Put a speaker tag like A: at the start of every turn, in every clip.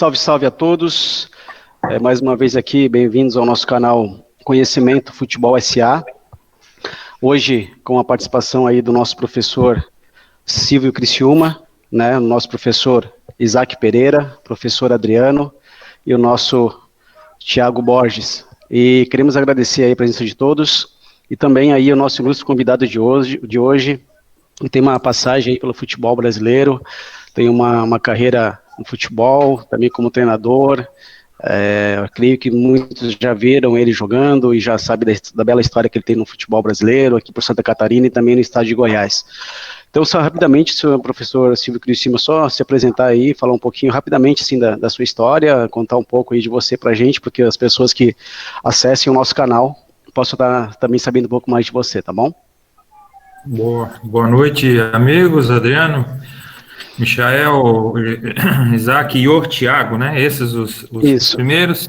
A: Salve, salve a todos. Mais uma vez aqui, bem-vindos ao nosso canal Conhecimento Futebol SA. Hoje, com a participação aí do nosso professor Silvio Criciúma, né, o nosso professor Isaac Pereira, professor Adriano e o nosso Thiago Borges. E queremos agradecer aí a presença de todos e também aí o nosso ilustre convidado de hoje, que tem uma passagem aí pelo futebol brasileiro, tem uma carreira no futebol, também como treinador. Eu creio que muitos já viram ele jogando e já sabem da bela história que ele tem no futebol brasileiro, aqui por Santa Catarina e também no estado de Goiás. Então, só rapidamente, senhor professor Silvio Criciúma, só se apresentar aí, falar um pouquinho rapidamente assim, da sua história, contar um pouco aí de você pra gente, porque as pessoas que acessem o nosso canal possam estar também sabendo um pouco mais de você, tá bom?
B: Boa noite, amigos, Adriano, Michael, Isaac e o Thiago, né? Esses os primeiros.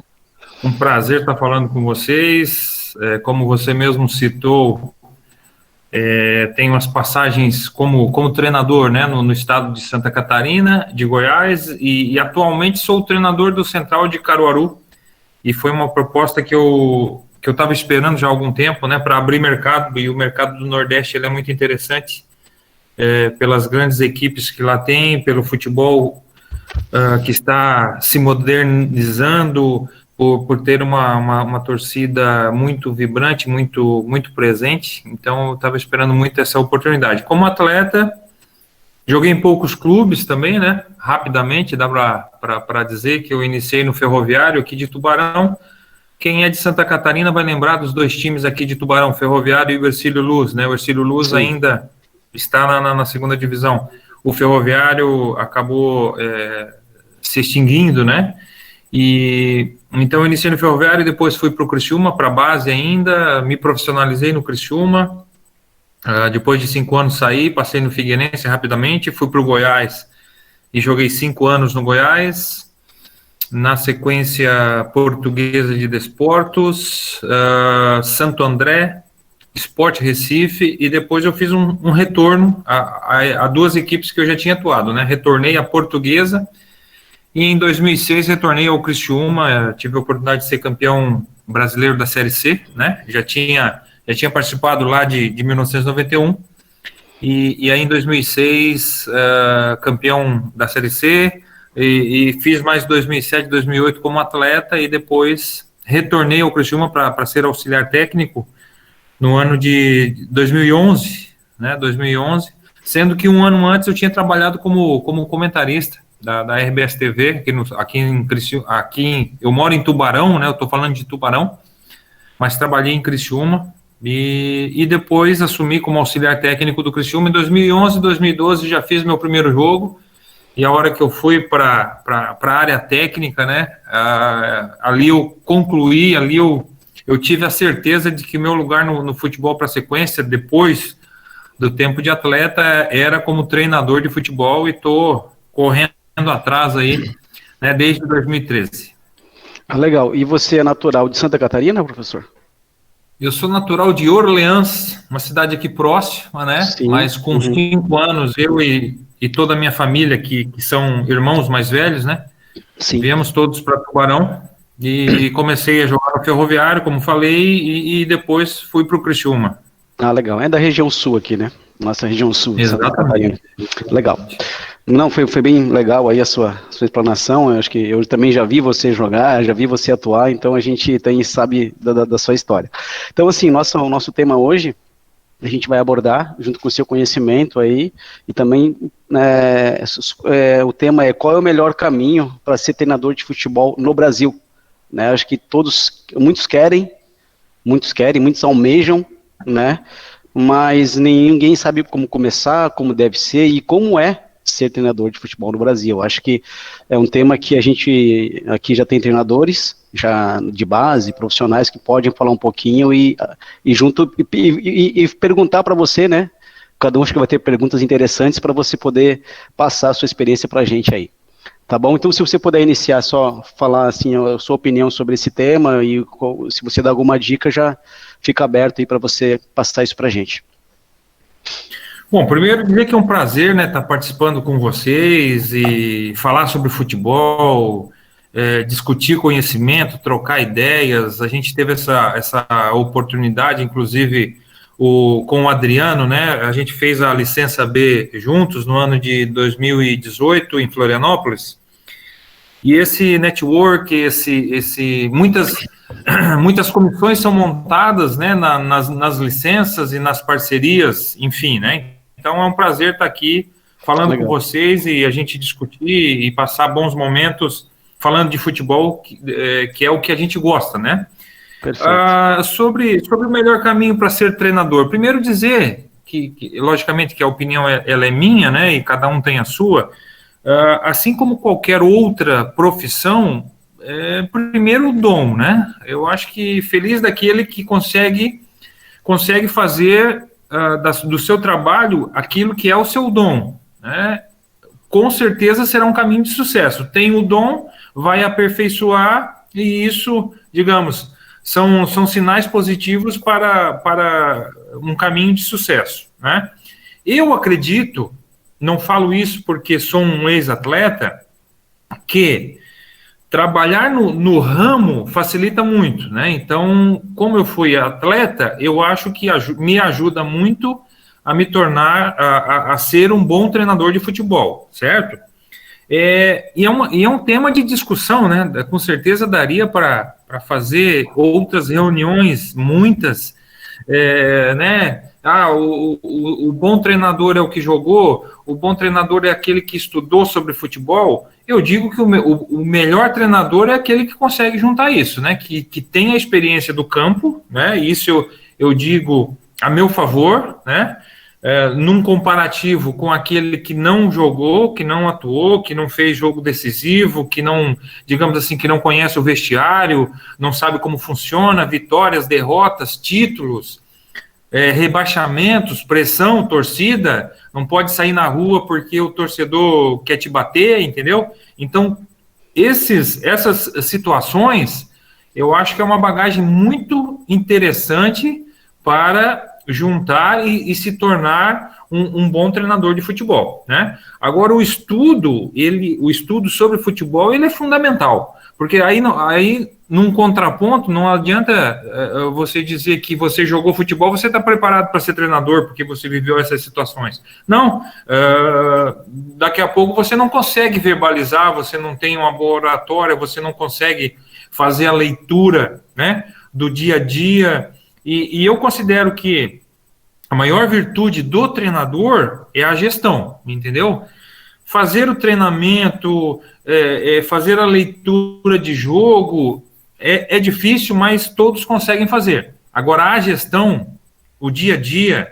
B: Um prazer estar falando com vocês. Como você mesmo citou, tenho as passagens como treinador, né, no estado de Santa Catarina, de Goiás, e atualmente sou o treinador do Central de Caruaru, e foi uma proposta que eu estava esperando já há algum tempo, né, para abrir mercado, e o mercado do Nordeste ele é muito interessante, pelas grandes equipes que lá tem, pelo futebol que está se modernizando, por ter uma torcida muito vibrante, muito presente. Então eu estava esperando muito essa oportunidade. Como atleta, joguei em poucos clubes também, né? Rapidamente, dá para dizer que eu iniciei no Ferroviário aqui de Tubarão. Quem é de Santa Catarina vai lembrar dos dois times aqui de Tubarão, Ferroviário e o Hercílio Luz, né? O Hercílio Luz Sim. ainda está na segunda divisão. O Ferroviário acabou se extinguindo, né? E então eu iniciei no Ferroviário e depois fui para o Criciúma, para a base ainda, me profissionalizei no Criciúma. Depois de 5 anos saí, passei no Figueirense rapidamente, fui para o Goiás e joguei 5 anos no Goiás. Na sequência, Portuguesa de Desportos, Santo André, Sport Recife, e depois eu fiz um retorno a duas equipes que eu já tinha atuado, né? Retornei à Portuguesa e em 2006 retornei ao Criciúma, tive a oportunidade de ser campeão brasileiro da Série C, né? Já tinha participado lá de 1991, e aí em 2006 campeão da Série C, e fiz mais 2007, 2008 como atleta, e depois retornei ao Criciúma para ser auxiliar técnico no ano de 2011, né, 2011, sendo que um ano antes eu tinha trabalhado como comentarista da RBS TV, aqui eu moro em Tubarão, né, eu estou falando de Tubarão, mas trabalhei em Criciúma, e depois assumi como auxiliar técnico do Criciúma em 2011, 2012, já fiz meu primeiro jogo, e a hora que eu fui para a área técnica, né, ali eu concluí, ali eu tive a certeza de que meu lugar no futebol para sequência, depois do tempo de atleta, era como treinador de futebol, e estou correndo atrás aí, né, desde 2013.
A: Legal. E você é natural de Santa Catarina, professor?
B: Eu sou natural de Orleans, uma cidade aqui próxima, né? Sim. Mas com 5 anos, eu e toda a minha família, que são irmãos mais velhos, né? Sim. Viemos todos para Tubarão e comecei a jogar no Ferroviário, como falei, e depois fui para o Criciúma.
A: Legal. É da região sul aqui, né? Nossa região sul.
B: Exatamente.
A: Legal. Não, foi bem legal aí a sua explanação. Eu acho que eu também já vi você jogar, já vi você atuar, então a gente sabe da sua história. Então, assim, o nosso tema hoje, a gente vai abordar, junto com o seu conhecimento aí, e também o tema é qual é o melhor caminho para ser treinador de futebol no Brasil. Né? Acho que muitos querem, muitos almejam, né? Mas ninguém sabe como começar, como deve ser e como é ser treinador de futebol no Brasil. Acho que é um tema que a gente aqui já tem treinadores já de base, profissionais que podem falar um pouquinho e perguntar para você, né? Cada um acho que vai ter perguntas interessantes para você poder passar a sua experiência para a gente aí. Tá bom? Então, se você puder iniciar, só falar assim a sua opinião sobre esse tema e se você dá alguma dica, já fica aberto aí para você passar isso para a gente.
B: Bom, primeiro dizer que é um prazer, né, estar participando com vocês e falar sobre futebol. discutir conhecimento, trocar ideias. A gente teve essa oportunidade, inclusive, com o Adriano, né? A gente fez a licença B juntos no ano de 2018 em Florianópolis. E esse network, muitas comissões são montadas, né, nas licenças e nas parcerias, enfim, né? Então é um prazer estar aqui falando com vocês e a gente discutir e passar bons momentos falando de futebol, que é o que a gente gosta, né? Perfeito. Sobre o melhor caminho para ser treinador. Primeiro dizer que, logicamente, que a opinião ela é minha, né? E cada um tem a sua. Assim como qualquer outra profissão, primeiro o dom, né? Eu acho que feliz daquele que consegue fazer do seu trabalho aquilo que é o seu dom, né? Com certeza será um caminho de sucesso. Tem o dom, vai aperfeiçoar, e isso, digamos, são sinais positivos para um caminho de sucesso, né? Eu acredito, não falo isso porque sou um ex-atleta, que trabalhar no ramo facilita muito, né? Então, como eu fui atleta, eu acho que me ajuda muito a me tornar, a ser um bom treinador de futebol, certo? E é um tema de discussão, né? Com certeza daria para fazer outras reuniões, muitas, né? O bom treinador é o que jogou, o bom treinador é aquele que estudou sobre futebol. Eu digo que o melhor treinador é aquele que consegue juntar isso, né? Que tem a experiência do campo, né? Isso eu digo a meu favor, né? Num comparativo com aquele que não jogou, que não atuou, que não fez jogo decisivo, que não, digamos assim, que não conhece o vestiário, não sabe como funciona, vitórias, derrotas, títulos, rebaixamentos, pressão, torcida, não pode sair na rua porque o torcedor quer te bater, entendeu? Então, essas situações, eu acho que é uma bagagem muito interessante para juntar e se tornar um bom treinador de futebol, né? Agora, o estudo sobre futebol, ele é fundamental, porque aí num contraponto, não adianta você dizer que você jogou futebol, você está preparado para ser treinador, porque você viveu essas situações. Não, daqui a pouco você não consegue verbalizar, você não tem uma boa oratória, você não consegue fazer a leitura, né, do dia a dia. E eu considero que a maior virtude do treinador é a gestão, entendeu? Fazer o treinamento, fazer a leitura de jogo é difícil, mas todos conseguem fazer. Agora, a gestão, o dia a dia,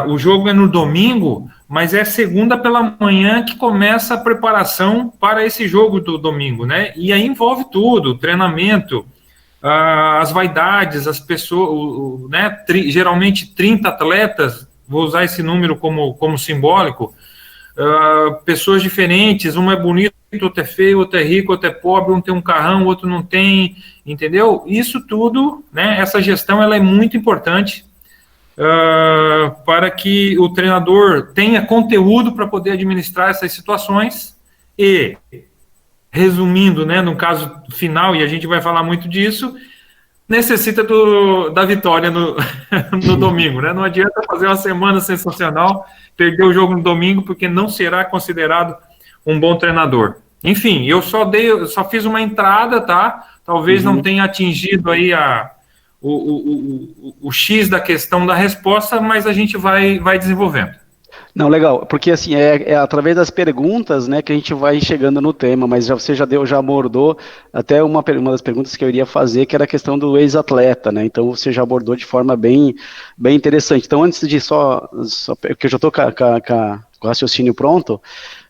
B: o jogo é no domingo, mas é segunda pela manhã que começa a preparação para esse jogo do domingo, né? E aí envolve tudo, o treinamento, as vaidades, as pessoas, né? Geralmente 30 atletas, vou usar esse número como simbólico, pessoas diferentes, uma é bonita, outro é feio, outro é rico, outro é pobre, um tem um carrão, outro não tem, entendeu? Isso tudo, né? Essa gestão ela é muito importante para que o treinador tenha conteúdo para poder administrar essas situações e, resumindo, né, no caso final, e a gente vai falar muito disso, necessita da vitória no domingo, né? Não adianta fazer uma semana sensacional, perder o jogo no domingo, porque não será considerado um bom treinador. Enfim, eu só fiz uma entrada, tá? Talvez não tenha atingido aí o X da questão da resposta, mas a gente vai desenvolvendo.
A: Não, legal, porque assim, é através das perguntas, né, que a gente vai chegando no tema, mas você já abordou até uma das perguntas que eu iria fazer, que era a questão do ex-atleta, né, então você já abordou de forma bem interessante. Então, antes de porque eu já estou com o raciocínio pronto,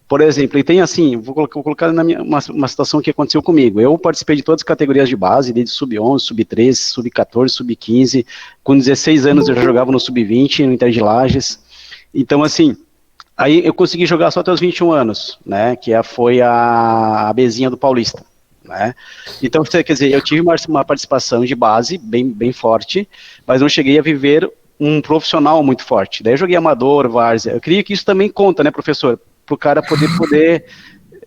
A: por exemplo, e tem assim, vou colocar uma situação que aconteceu comigo. Eu participei de todas as categorias de base, desde sub-11, sub-13, sub-14, sub-15, com 16 anos eu já jogava no sub-20, no Inter de Lages. Então, assim, aí eu consegui jogar só até os 21 anos, né, que foi a Bezinha do Paulista, né. Então, quer dizer, eu tive uma participação de base bem forte, mas não cheguei a viver um profissional muito forte. Daí eu joguei amador, várzea. Eu creio que isso também conta, né, professor, para o cara poder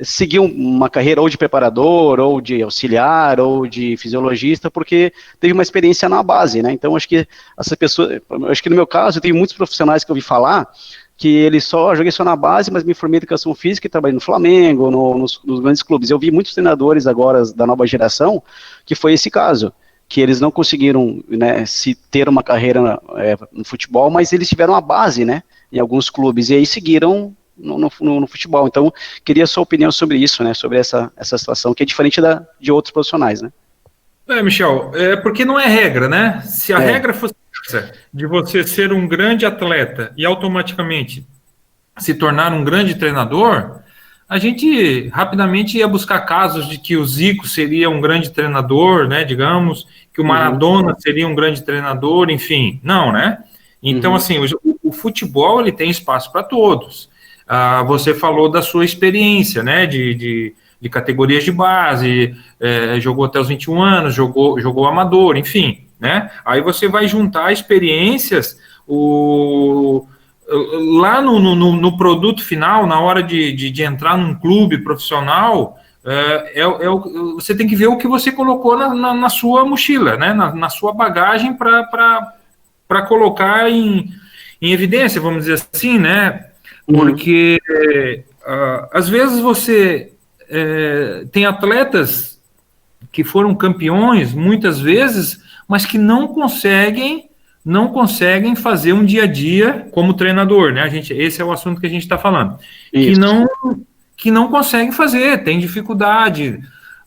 A: seguir uma carreira ou de preparador, ou de auxiliar, ou de fisiologista, porque teve uma experiência na base, né? Então, acho que essa pessoa, acho que no meu caso, eu tenho muitos profissionais que eu ouvi falar que ele joguei só na base, mas me formei em educação física e trabalhei no Flamengo, nos grandes clubes. Eu vi muitos treinadores agora da nova geração que foi esse caso, que eles não conseguiram, né, se ter uma carreira no futebol, mas eles tiveram a base, né, em alguns clubes, e aí seguiram no futebol. Então, queria a sua opinião sobre isso, né, sobre essa situação, que é diferente de outros profissionais, né.
B: Michel, porque não é regra, né? Se a regra fosse essa, de você ser um grande atleta e automaticamente se tornar um grande treinador, a gente rapidamente ia buscar casos de que o Zico seria um grande treinador, né, digamos, que o Maradona seria um grande treinador, enfim, não, né? Então, assim, o futebol, ele tem espaço para todos. Você falou da sua experiência, né, de categorias de base, jogou até os 21 anos, jogou amador, enfim, né? Aí você vai juntar experiências, lá no produto final, na hora de entrar num clube profissional, você tem que ver o que você colocou na sua mochila, né? Na sua bagagem para colocar em evidência, vamos dizer assim, né? Porque às vezes você tem atletas que foram campeões muitas vezes, mas que não conseguem fazer um dia a dia como treinador, né? Esse é o assunto que a gente está falando. Que não consegue fazer, tem dificuldade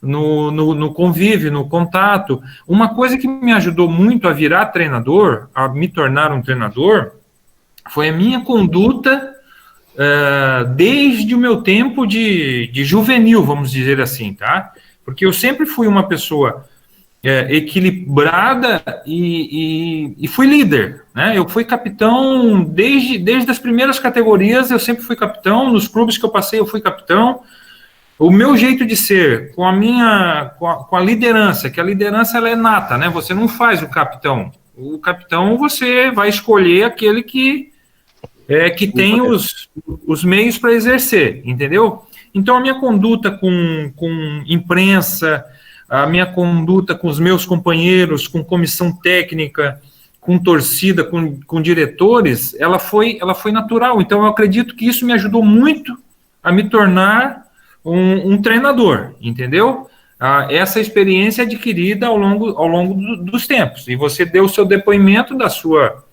B: no convívio, no contato. Uma coisa que me ajudou muito a virar treinador, a me tornar um treinador, foi a minha conduta desde o meu tempo de juvenil, vamos dizer assim, tá? Porque eu sempre fui uma pessoa equilibrada e fui líder, né? Eu fui capitão desde as primeiras categorias, eu sempre fui capitão, nos clubes que eu passei eu fui capitão. O meu jeito de ser, com a liderança, que a liderança ela é nata, né? Você não faz o capitão você vai escolher aquele que tem os meios para exercer, entendeu? Então a minha conduta com imprensa, a minha conduta com os meus companheiros, com comissão técnica, com torcida, com diretores, ela foi natural. Então, eu acredito que isso me ajudou muito a me tornar um treinador, entendeu? Essa experiência adquirida ao longo dos tempos. E você deu o seu depoimento da sua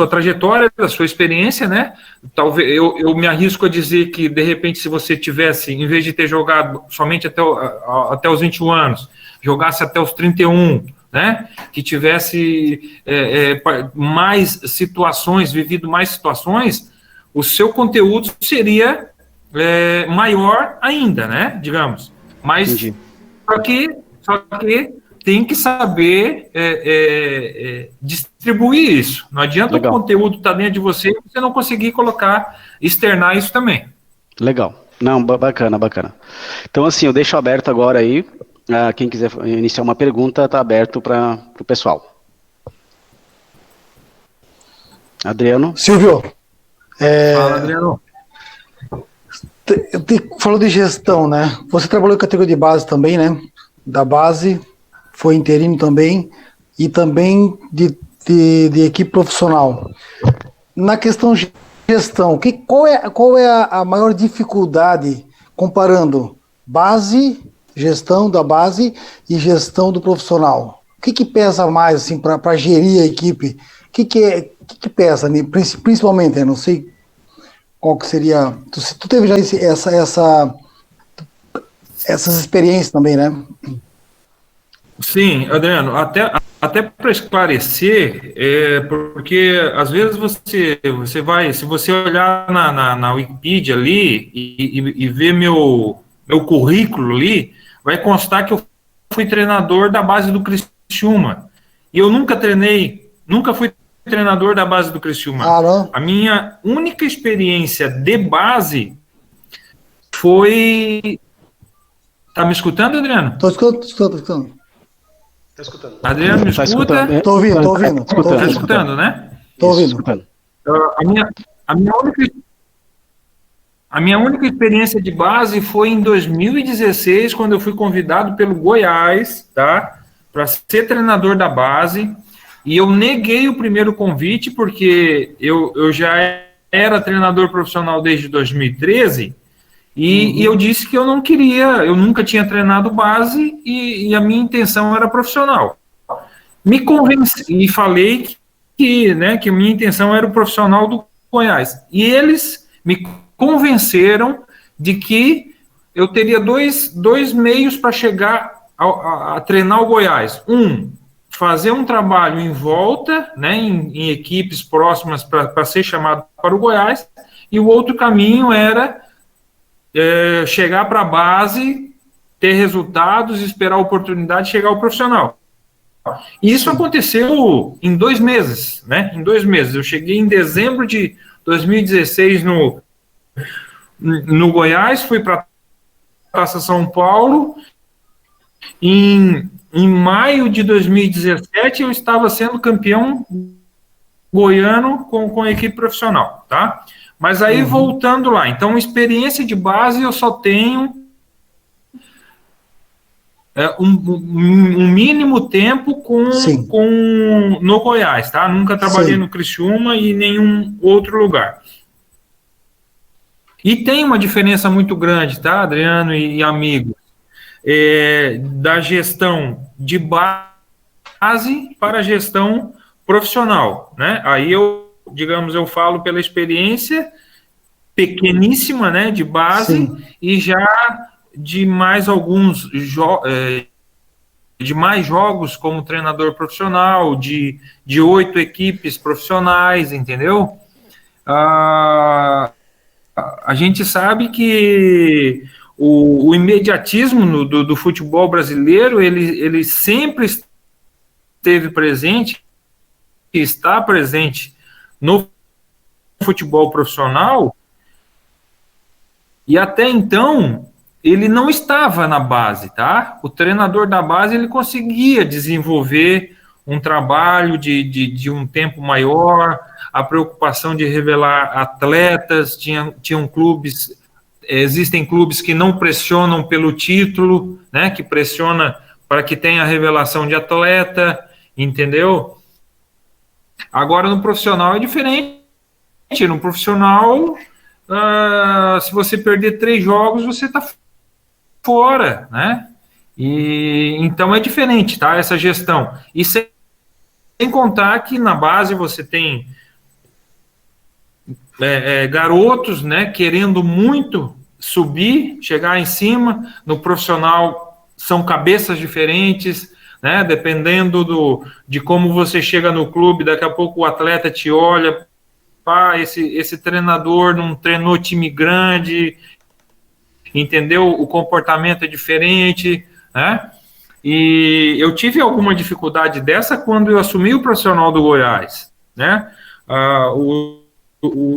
B: trajetória, da sua experiência, né? Talvez eu me arrisco a dizer que, de repente, se você tivesse, em vez de ter jogado somente até os 21 anos, jogasse até os 31, né? Que tivesse mais situações, vivido mais situações, o seu conteúdo seria maior ainda, né? Digamos. Mas só que tem que saber distribuir isso. Não adianta o conteúdo estar dentro de você e você não conseguir externar isso também.
A: Legal. Não, bacana. Então, assim, eu deixo aberto agora aí. Quem quiser iniciar uma pergunta, está aberto para o pessoal. Adriano?
C: Silvio.
B: Fala, Adriano.
C: Falou de gestão, né? Você trabalhou em categoria de base também, né? Da base, foi interino também, e também de equipe profissional. Na questão de gestão, qual é a maior dificuldade comparando gestão da base e gestão do profissional? O que pesa mais assim, para gerir a equipe? O que pesa, principalmente? Eu não sei qual que seria. Tu teve já essas experiências também, né?
B: Sim, Adriano, até para esclarecer, porque às vezes você vai, se você olhar na Wikipedia ali e ver meu currículo ali, vai constar que eu fui treinador da base do Criciúma. E eu nunca fui treinador da base do Criciúma.
C: Não?
B: A minha única experiência de base foi... Tá me escutando, Adriano?
C: Tô escutando.
A: Tá escutando.
B: Adriano, me escuta?
C: Tô ouvindo.
B: Tá escutando, né?
C: Tô ouvindo.
B: A minha única... A minha única experiência de base foi em 2016, quando eu fui convidado pelo Goiás, tá, para ser treinador da base, e eu neguei o primeiro convite, porque eu já era treinador profissional desde 2013, e eu disse que eu não queria, eu nunca tinha treinado base, e a minha intenção era profissional. Me convenci, e falei que a minha intenção era o profissional do Goiás, e eles me convenceram de que eu teria dois meios para chegar a treinar o Goiás. Fazer um trabalho em volta, né, em equipes próximas para ser chamado para o Goiás, e o outro caminho era chegar para a base, ter resultados, esperar a oportunidade de chegar ao profissional. E isso aconteceu em 2 meses, né? Em 2 meses. Eu cheguei em dezembro de 2016 no Goiás, fui para a Taça São Paulo. Em maio de 2017, eu estava sendo campeão goiano com a equipe profissional, tá? Mas aí, voltando lá, então, experiência de base eu só tenho um mínimo tempo no Goiás, tá? Nunca trabalhei no Criciúma e nenhum outro lugar. E tem uma diferença muito grande, tá, Adriano e amigos, da gestão de base para a gestão profissional, né? Aí eu falo pela experiência pequeníssima, né, de base, e já de mais alguns de mais jogos como treinador profissional, de 8 equipes profissionais, entendeu? A gente sabe que o imediatismo do futebol brasileiro, ele sempre esteve presente, está presente no futebol profissional, e até então ele não estava na base, tá? O treinador da base, ele conseguia desenvolver um trabalho de um tempo maior, a preocupação de revelar atletas, tinham clubes, existem clubes que não pressionam pelo título, né, que pressiona para que tenha revelação de atleta, entendeu? Agora, no profissional é diferente. No profissional, se você perder 3 jogos, você está fora, né? E então é diferente, tá? Essa gestão. E sem contar que na base você tem garotos, né, querendo muito subir, chegar em cima. No profissional são cabeças diferentes, né? Dependendo de como você chega no clube, daqui a pouco o atleta te olha, esse treinador não treinou time grande, entendeu? O comportamento é diferente, né? E eu tive alguma dificuldade dessa quando eu assumi o profissional do Goiás, né?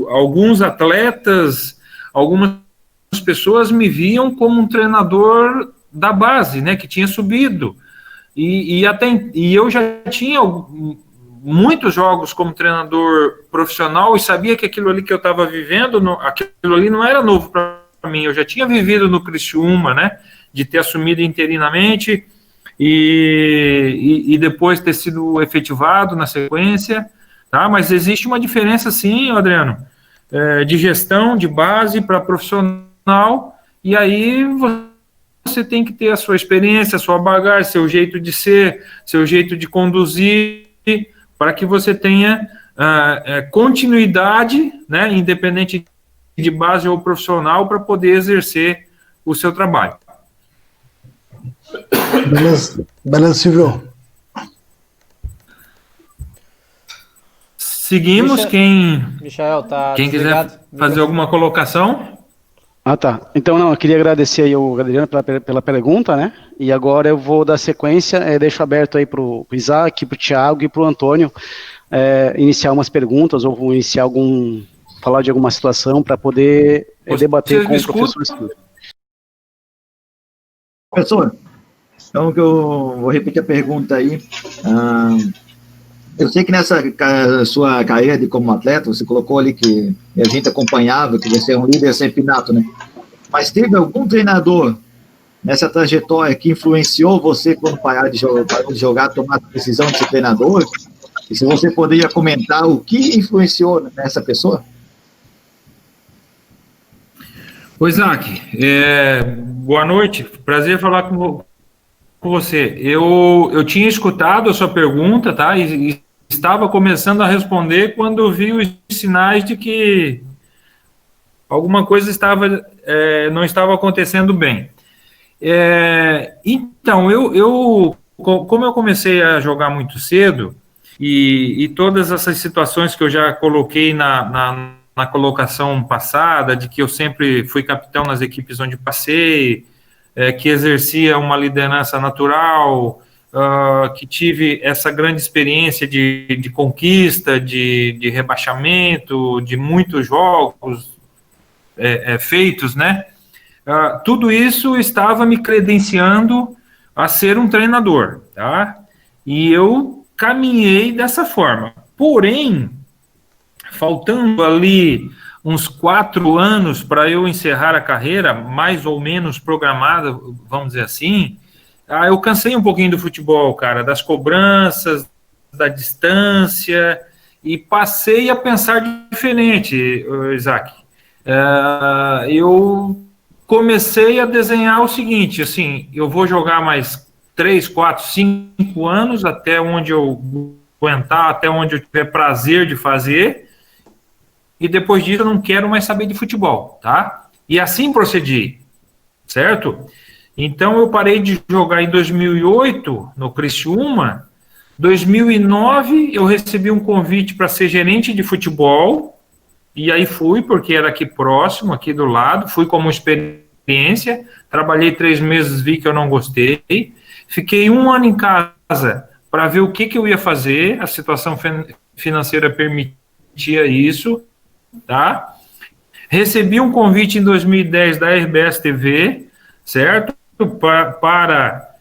B: Alguns atletas, algumas pessoas me viam como um treinador da base, né? Que tinha subido, e eu já tinha muitos jogos como treinador profissional e sabia que aquilo ali que eu estava vivendo, aquilo ali não era novo para mim. Eu já tinha vivido no Criciúma, né, de ter assumido interinamente e depois ter sido efetivado na sequência, tá? Mas existe uma diferença, sim, Adriano, de gestão de base para profissional, e aí você tem que ter a sua experiência, a sua bagagem, seu jeito de ser, seu jeito de conduzir, para que você tenha continuidade, né, independente de base ou profissional, para poder exercer o seu trabalho.
C: Beleza, Silvio.
B: Seguimos.
D: Michael,
B: quem quiser fazer alguma colocação?
A: Tá. Então, eu queria agradecer aí o Adriano pela pergunta, né? E agora eu vou dar sequência, deixo aberto aí para o Isaac, para o Thiago e para o Antônio iniciar umas perguntas ou falar de alguma situação para poder debater com o professor.
E: Professor, então que eu vou repetir a pergunta aí.
D: Eu sei que nessa sua carreira como atleta, você colocou ali que a gente acompanhava, que você é um líder sempre nato, né? Mas teve algum treinador nessa trajetória que influenciou você quando parou de jogar, tomar a decisão de ser treinador? E se você poderia comentar o que influenciou nessa pessoa?
B: Oi, Isaac. Boa noite. Prazer falar com você. Eu tinha escutado a sua pergunta, tá? E estava começando a responder quando vi os sinais de que alguma coisa não estava acontecendo bem. Então, como eu comecei a jogar muito cedo, e todas essas situações que eu já coloquei na colocação passada, de que eu sempre fui capitão nas equipes onde passei, que exercia uma liderança natural, que tive essa grande experiência de conquista, de rebaixamento, de muitos jogos feitos, né? Tudo isso estava me credenciando a ser um treinador, tá? E eu caminhei dessa forma. Porém, faltando ali uns 4 anos para eu encerrar a carreira, mais ou menos programada, vamos dizer assim, eu cansei um pouquinho do futebol, cara, das cobranças, da distância, e passei a pensar diferente, Isaac. Eu comecei a desenhar o seguinte, assim, eu vou jogar mais 3, 4, 5 anos, até onde eu aguentar, até onde eu tiver prazer de fazer, e depois disso eu não quero mais saber de futebol, tá? E assim procedi, certo? Então eu parei de jogar em 2008 no Criciúma. 2009 eu recebi um convite para ser gerente de futebol, e aí fui, porque era aqui próximo, aqui do lado, fui como experiência, trabalhei 3 meses, vi que eu não gostei, fiquei 1 ano em casa para ver o que eu ia fazer, a situação financeira permitia isso, tá? Recebi um convite em 2010 da RBS TV, certo? Para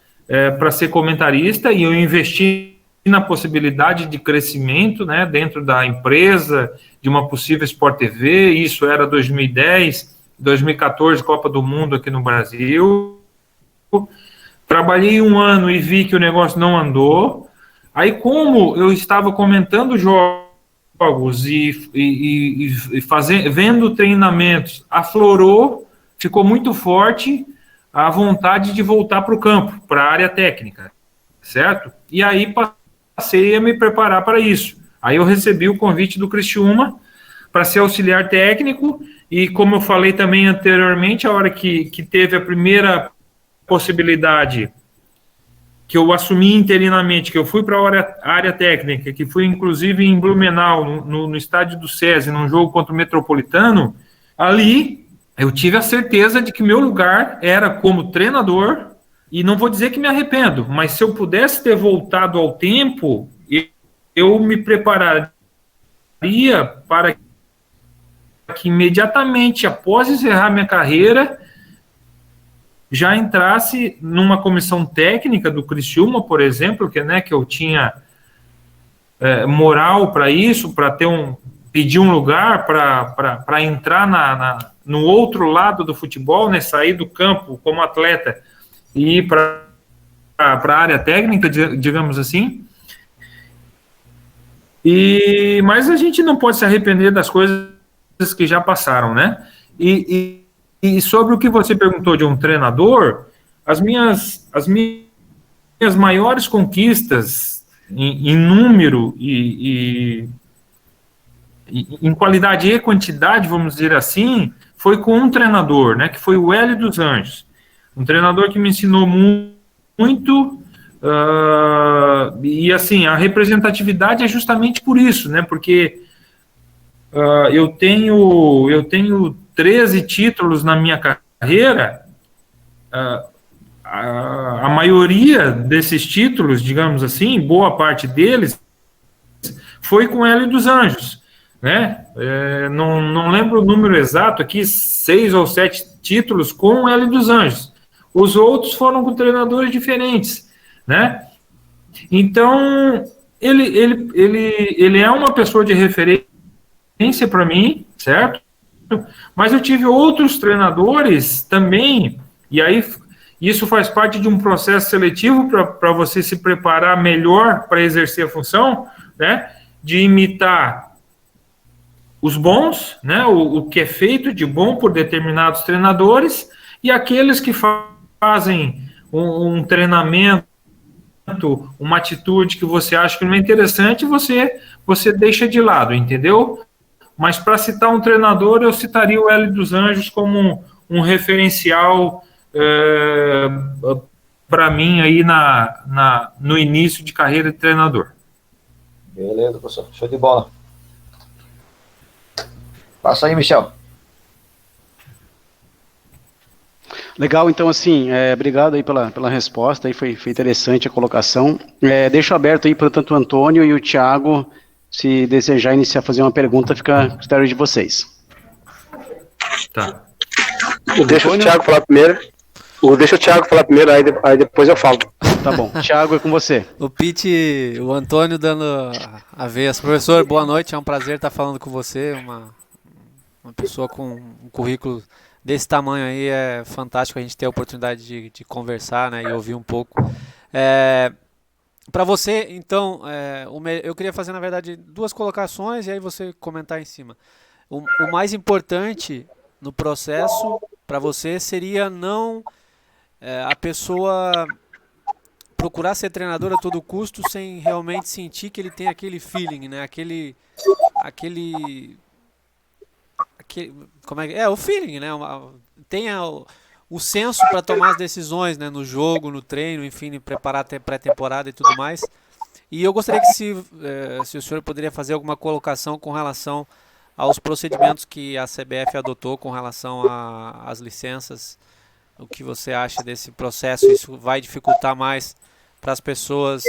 B: ser comentarista, e eu investi na possibilidade de crescimento, né, dentro da empresa, de uma possível Sport TV. Isso era 2010, 2014, Copa do Mundo aqui no Brasil. Trabalhei 1 ano e vi que o negócio não andou. Aí, como eu estava comentando jogos vendo treinamentos, aflorou, ficou muito forte a vontade de voltar para o campo, para a área técnica, certo? E aí passei a me preparar para isso. Aí eu recebi o convite do Criciúma para ser auxiliar técnico, e como eu falei também anteriormente, a hora que teve a primeira possibilidade que eu assumi interinamente, que eu fui para a área técnica, que fui inclusive em Blumenau, no estádio do SESI, num jogo contra o Metropolitano, ali eu tive a certeza de que meu lugar era como treinador, e não vou dizer que me arrependo, mas se eu pudesse ter voltado ao tempo, eu me prepararia para que imediatamente após encerrar minha carreira, já entrasse numa comissão técnica do Criciúma, por exemplo, que eu tinha moral para isso, para pedir um lugar para entrar no outro lado do futebol, né, sair do campo como atleta e ir para a área técnica, digamos assim. Mas a gente não pode se arrepender das coisas que já passaram, né? E sobre o que você perguntou de um treinador, as minhas maiores conquistas em número e em qualidade e quantidade, vamos dizer assim, foi com um treinador, né, que foi o Hélio dos Anjos, um treinador que me ensinou muito, e assim, a representatividade é justamente por isso, né, porque eu tenho 13 títulos na minha carreira. A maioria desses títulos, digamos assim, boa parte deles, foi com Hélio dos Anjos, né? Não lembro o número exato aqui, 6 ou 7 títulos com Hélio dos Anjos. Os outros foram com treinadores diferentes, né? Então, ele é uma pessoa de referência para mim, certo? Mas eu tive outros treinadores também, e aí isso faz parte de um processo seletivo para você se preparar melhor para exercer a função, né? De imitar os bons, né? O que é feito de bom por determinados treinadores, e aqueles que fazem um treinamento, uma atitude que você acha que não é interessante, você deixa de lado, entendeu? Mas para citar um treinador, eu citaria o Hélio dos Anjos como um referencial para mim aí no início de carreira de treinador.
D: Beleza, professor. Show de bola. Passa aí, Michel.
A: Legal, então assim, obrigado aí pela resposta, aí foi interessante a colocação. Deixo aberto aí para tanto o Antônio e o Thiago, se desejar iniciar a fazer uma pergunta, fica a critério de vocês.
B: Tá.
E: Deixa o Thiago falar primeiro. Aí depois eu falo.
A: Tá bom, Thiago, é com você.
F: O Pete, o Antônio dando a vez. Professor, boa noite, é um prazer estar falando com você, uma pessoa com um currículo desse tamanho aí, é fantástico a gente ter a oportunidade de conversar, né, e ouvir um pouco. Para você, então, eu queria fazer, na verdade, 2 colocações e aí você comentar em cima. O mais importante no processo para você seria não a pessoa procurar ser treinador a todo custo sem realmente sentir que ele tem aquele feeling, né? Como é o feeling, né? Tenha o senso para tomar as decisões, né? No jogo, no treino, enfim, preparar até pré-temporada e tudo mais. E eu gostaria que se o senhor poderia fazer alguma colocação com relação aos procedimentos que a CBF adotou com relação às licenças. O que você acha desse processo? Isso vai dificultar mais para as pessoas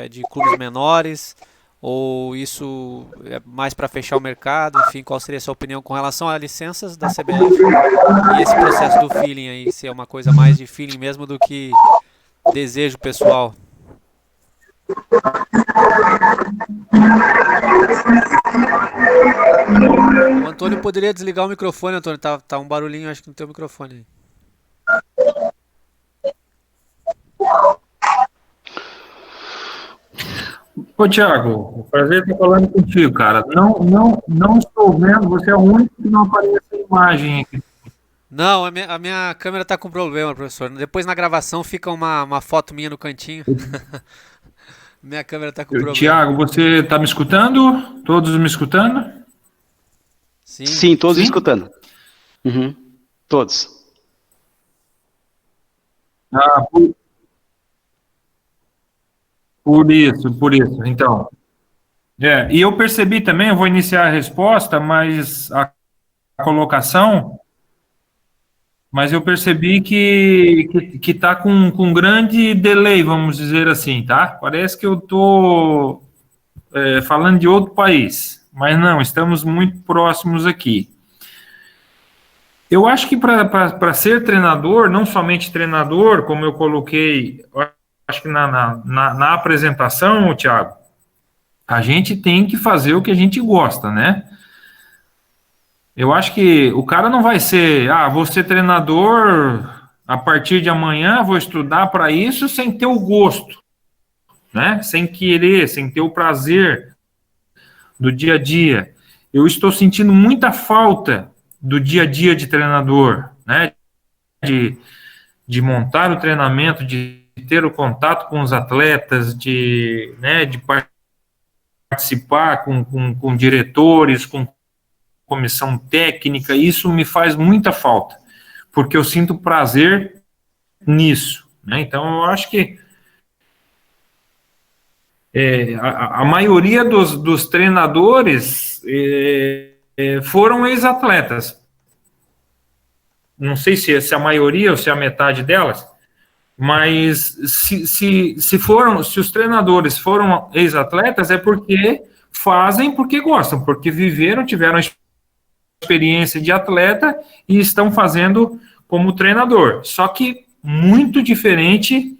F: de clubes menores? Ou isso é mais para fechar o mercado? Enfim, qual seria a sua opinião com relação a licenças da CBF e esse processo do feeling aí, se é uma coisa mais de feeling mesmo do que desejo pessoal? O Antônio poderia desligar o microfone, Antônio, tá um barulhinho, acho que no teu microfone aí.
B: Ô, Thiago, prazer estar falando contigo, cara. Não estou vendo, você é o único que não aparece a imagem aqui.
F: Não, a minha câmera tá com problema, professor. Depois na gravação fica uma foto minha no cantinho. Minha câmera tá com problema.
B: Thiago, você tá me escutando? Todos me escutando?
A: Sim, todos escutando. Uhum. Todos.
B: Por isso. Então, e eu percebi também, eu vou iniciar a resposta, mas a colocação, mas eu percebi que tá com um grande delay, vamos dizer assim, tá? Parece que eu tô falando de outro país, mas não, estamos muito próximos aqui. Eu acho que para ser treinador, não somente treinador, como eu coloquei, acho que na apresentação, Thiago, a gente tem que fazer o que a gente gosta, né? Eu acho que o cara não vai ser, vou ser treinador a partir de amanhã, vou estudar para isso sem ter o gosto, né? Sem querer, sem ter o prazer do dia a dia. Eu estou sentindo muita falta do dia a dia de treinador, né? De montar o treinamento, de ter o contato com os atletas, de participar com diretores, com comissão técnica. Isso me faz muita falta, porque eu sinto prazer nisso, né? Então, eu acho que a maioria dos treinadores foram ex-atletas. Não sei se a maioria ou se a metade delas, mas se os treinadores foram ex-atletas, é porque fazem porque gostam, porque viveram, tiveram experiência de atleta e estão fazendo como treinador. Só que muito diferente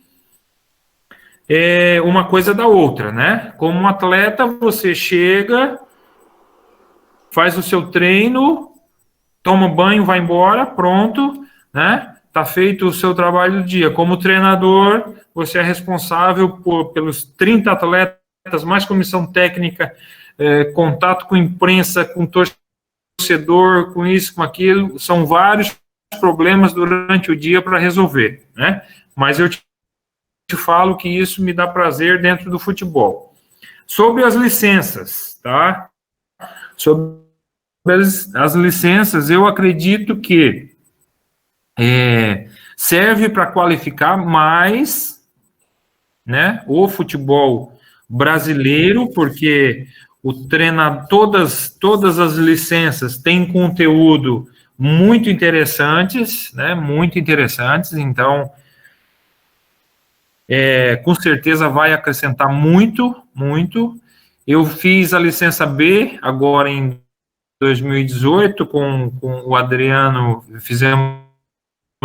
B: uma coisa da outra, né? Como um atleta, você chega, faz o seu treino, toma banho, vai embora, pronto, né? Tá feito o seu trabalho do dia. Como treinador, você é responsável pelos 30 atletas, mais comissão técnica, contato com imprensa, com torcedor, com isso, com aquilo. São vários problemas durante o dia para resolver, né? Mas eu te falo que isso me dá prazer dentro do futebol. Sobre as licenças, tá? Sobre as licenças, eu acredito que serve para qualificar mais, né, o futebol brasileiro, porque todas as licenças têm conteúdo muito interessantes, né, muito interessantes, então com certeza vai acrescentar muito, muito. Eu fiz a licença B agora em 2018 com o Adriano, fizemos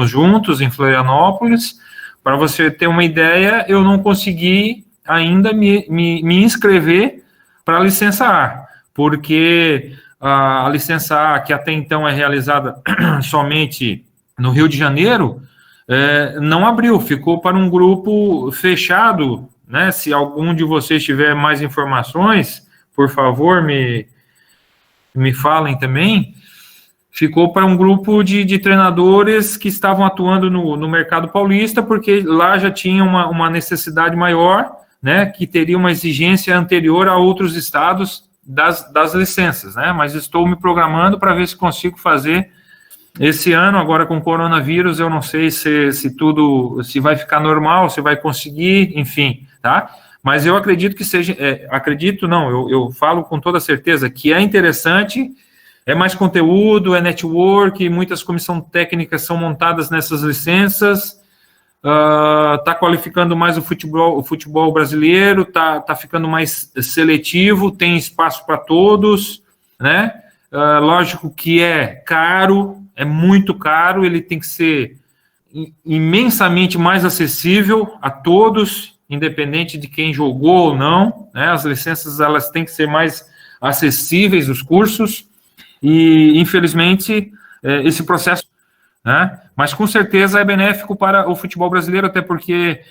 B: juntos em Florianópolis. Para você ter uma ideia, eu não consegui ainda me inscrever para a licença A, porque a licença A, que até então é realizada somente no Rio de Janeiro, não abriu, ficou para um grupo fechado, né? Se algum de vocês tiver mais informações, por favor, me falem também. Ficou para um grupo de treinadores que estavam atuando no mercado paulista, porque lá já tinha uma necessidade maior, né? Que teria uma exigência anterior a outros estados das licenças, né? Mas estou me programando para ver se consigo fazer esse ano. Agora com o coronavírus, eu não sei se vai ficar normal, se vai conseguir, enfim, tá? Mas eu acredito que seja, eu falo com toda certeza que é interessante, é mais conteúdo, é network, muitas comissões técnicas são montadas nessas licenças, está qualificando mais o futebol brasileiro, está ficando mais seletivo, tem espaço para todos, né? Lógico que é caro, é muito caro, ele tem que ser imensamente mais acessível a todos, independente de quem jogou ou não, né? As licenças, elas têm que ser mais acessíveis, os cursos, e infelizmente esse processo, né? Mas com certeza é benéfico para o futebol brasileiro, até porque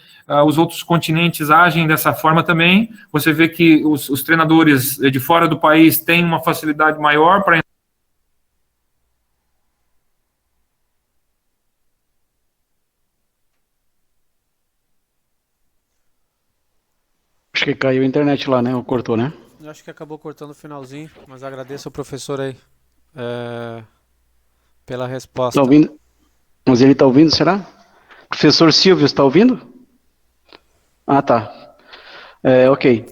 B: os outros continentes agem dessa forma também. Você vê que os treinadores de fora do país têm uma facilidade maior para.
A: Acho que caiu a internet lá, né? Ou cortou, né?
F: Eu acho que acabou cortando o finalzinho, mas agradeço ao professor aí pela resposta.
A: Tá ouvindo? Mas ele tá ouvindo, será? Professor Silvio, está ouvindo? Ah, tá. Ok.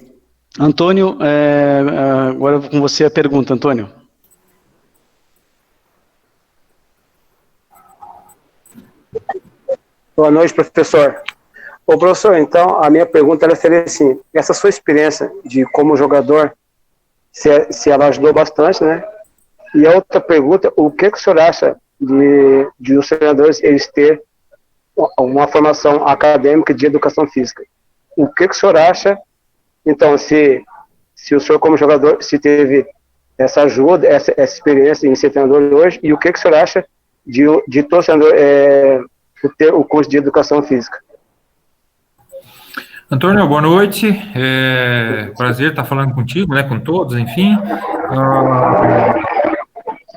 A: Antônio, agora com você a pergunta, Antônio.
E: Boa noite, professor. Ô, professor, então, a minha pergunta ela seria assim, essa sua experiência de como jogador, se ela ajudou bastante, né? E a outra pergunta, o que o senhor acha de os treinadores eles ter uma formação acadêmica de educação física? O que o senhor acha, então, se o senhor como jogador, se teve essa ajuda, essa experiência em ser treinador hoje, e o que o senhor acha de todo treinador ter o curso de educação física?
B: Antônio, boa noite. Prazer estar falando contigo, né, com todos, enfim.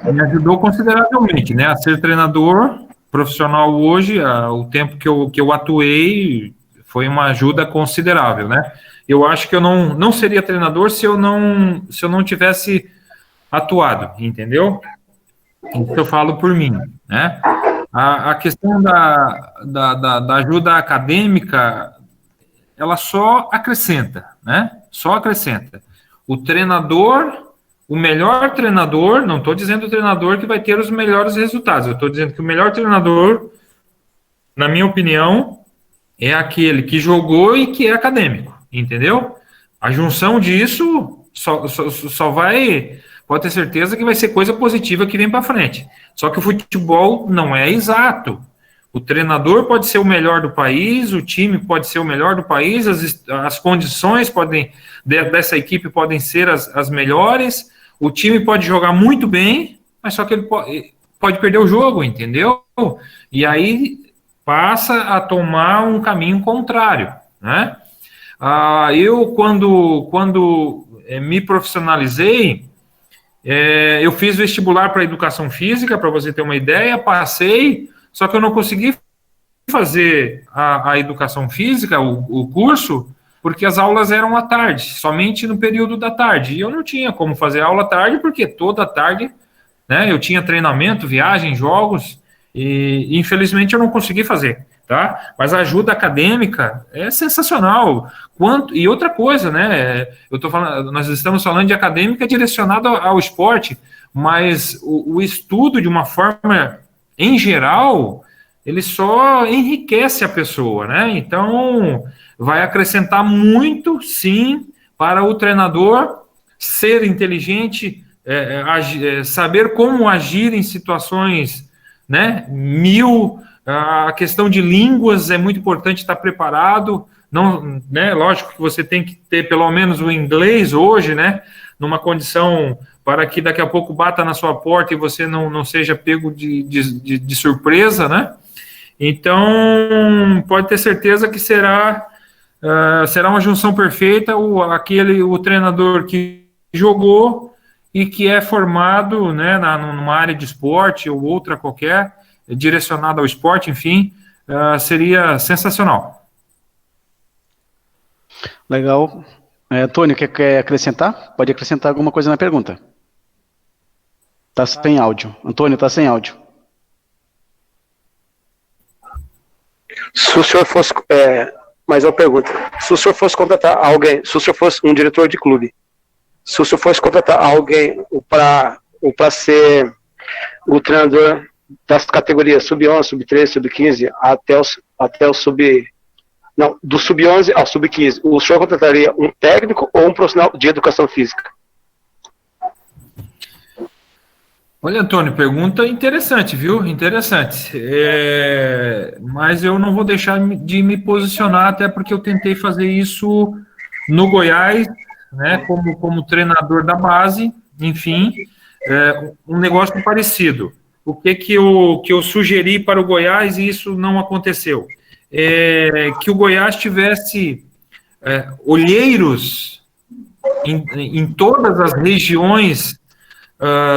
B: Me ajudou consideravelmente, né, a ser treinador profissional hoje. O tempo que eu atuei foi uma ajuda considerável, né. Eu acho que eu não seria treinador se eu não tivesse atuado, entendeu? Então eu falo por mim, né. A questão da ajuda acadêmica, ela só acrescenta, né? Só acrescenta. O treinador, o melhor treinador, não estou dizendo o treinador que vai ter os melhores resultados, eu estou dizendo que o melhor treinador, na minha opinião, é aquele que jogou e que é acadêmico, entendeu? A junção disso só vai, pode ter certeza que vai ser coisa positiva que vem para frente. Só que o futebol não é exato. O treinador pode ser o melhor do país, o time pode ser o melhor do país, as condições dessa equipe podem ser as melhores, o time pode jogar muito bem, mas só que ele pode perder o jogo, entendeu? E aí passa a tomar um caminho contrário, né? Eu, quando me profissionalizei, eu fiz vestibular para educação física, para você ter uma ideia, passei, só que eu não consegui fazer a educação física, o curso, porque as aulas eram à tarde, somente no período da tarde, e eu não tinha como fazer aula à tarde, porque toda tarde, né, eu tinha treinamento, viagem, jogos, e infelizmente eu não consegui fazer, tá? Mas a ajuda acadêmica é sensacional. E outra coisa, né? Nós estamos falando de acadêmica direcionada ao esporte, mas o estudo, de uma forma em geral, ele só enriquece a pessoa, né? Então, vai acrescentar muito, sim, para o treinador ser inteligente, saber como agir em situações, né? A questão de línguas é muito importante estar preparado. Não, né? Lógico que você tem que ter pelo menos o inglês hoje, né? Numa condição para que daqui a pouco bata na sua porta e você não seja pego de surpresa, né? Então, pode ter certeza que será uma junção perfeita, o treinador que jogou e que é formado, né, numa área de esporte ou outra qualquer, direcionada ao esporte, enfim, seria sensacional.
A: Legal. Antônio, quer acrescentar? Pode acrescentar alguma coisa na pergunta. Está sem áudio. Antônio, está sem áudio.
E: Se o senhor fosse... mais uma pergunta. Se o senhor fosse contratar alguém, se o senhor fosse um diretor de clube, se o senhor fosse contratar alguém para ser o treinador das categorias sub-11, sub-13, sub-15, até o do sub-11 ao sub-15, o senhor contrataria um técnico ou um profissional de educação física?
B: Olha, Antônio, pergunta interessante, viu? Interessante. Mas eu não vou deixar de me posicionar, até porque eu tentei fazer isso no Goiás, né, como treinador da base, enfim, um negócio parecido. O que eu sugeri para o Goiás e isso não aconteceu? Que o Goiás tivesse olheiros em todas as regiões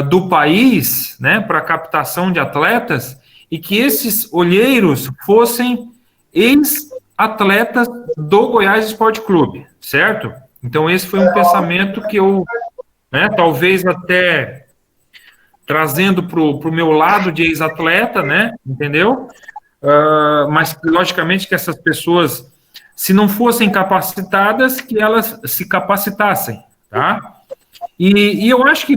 B: do país, né, para captação de atletas, e que esses olheiros fossem ex-atletas do Goiás Esporte Clube, certo? Então, esse foi um pensamento que eu, né, talvez até trazendo para o meu lado de ex-atleta, né, entendeu? Mas, logicamente, que essas pessoas, se não fossem capacitadas, que elas se capacitassem, tá? E eu acho que,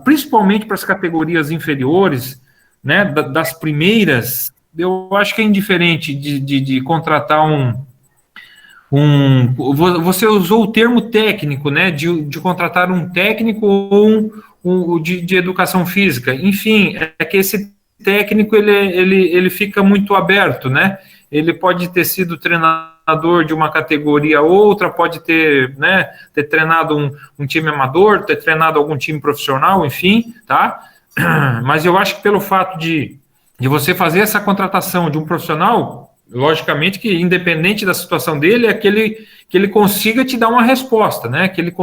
B: principalmente para as categorias inferiores, né, das primeiras, eu acho que é indiferente de contratar você usou o termo técnico, né, de contratar um técnico ou de educação física. Enfim, é que esse técnico, ele fica muito aberto, né? Ele pode ter sido treinador de uma categoria ou outra, pode ter, né, ter treinado um time amador, ter treinado algum time profissional, enfim, tá? Mas eu acho que pelo fato de você fazer essa contratação de um profissional, logicamente que independente da situação dele, é que ele consiga te dar uma resposta, né? Que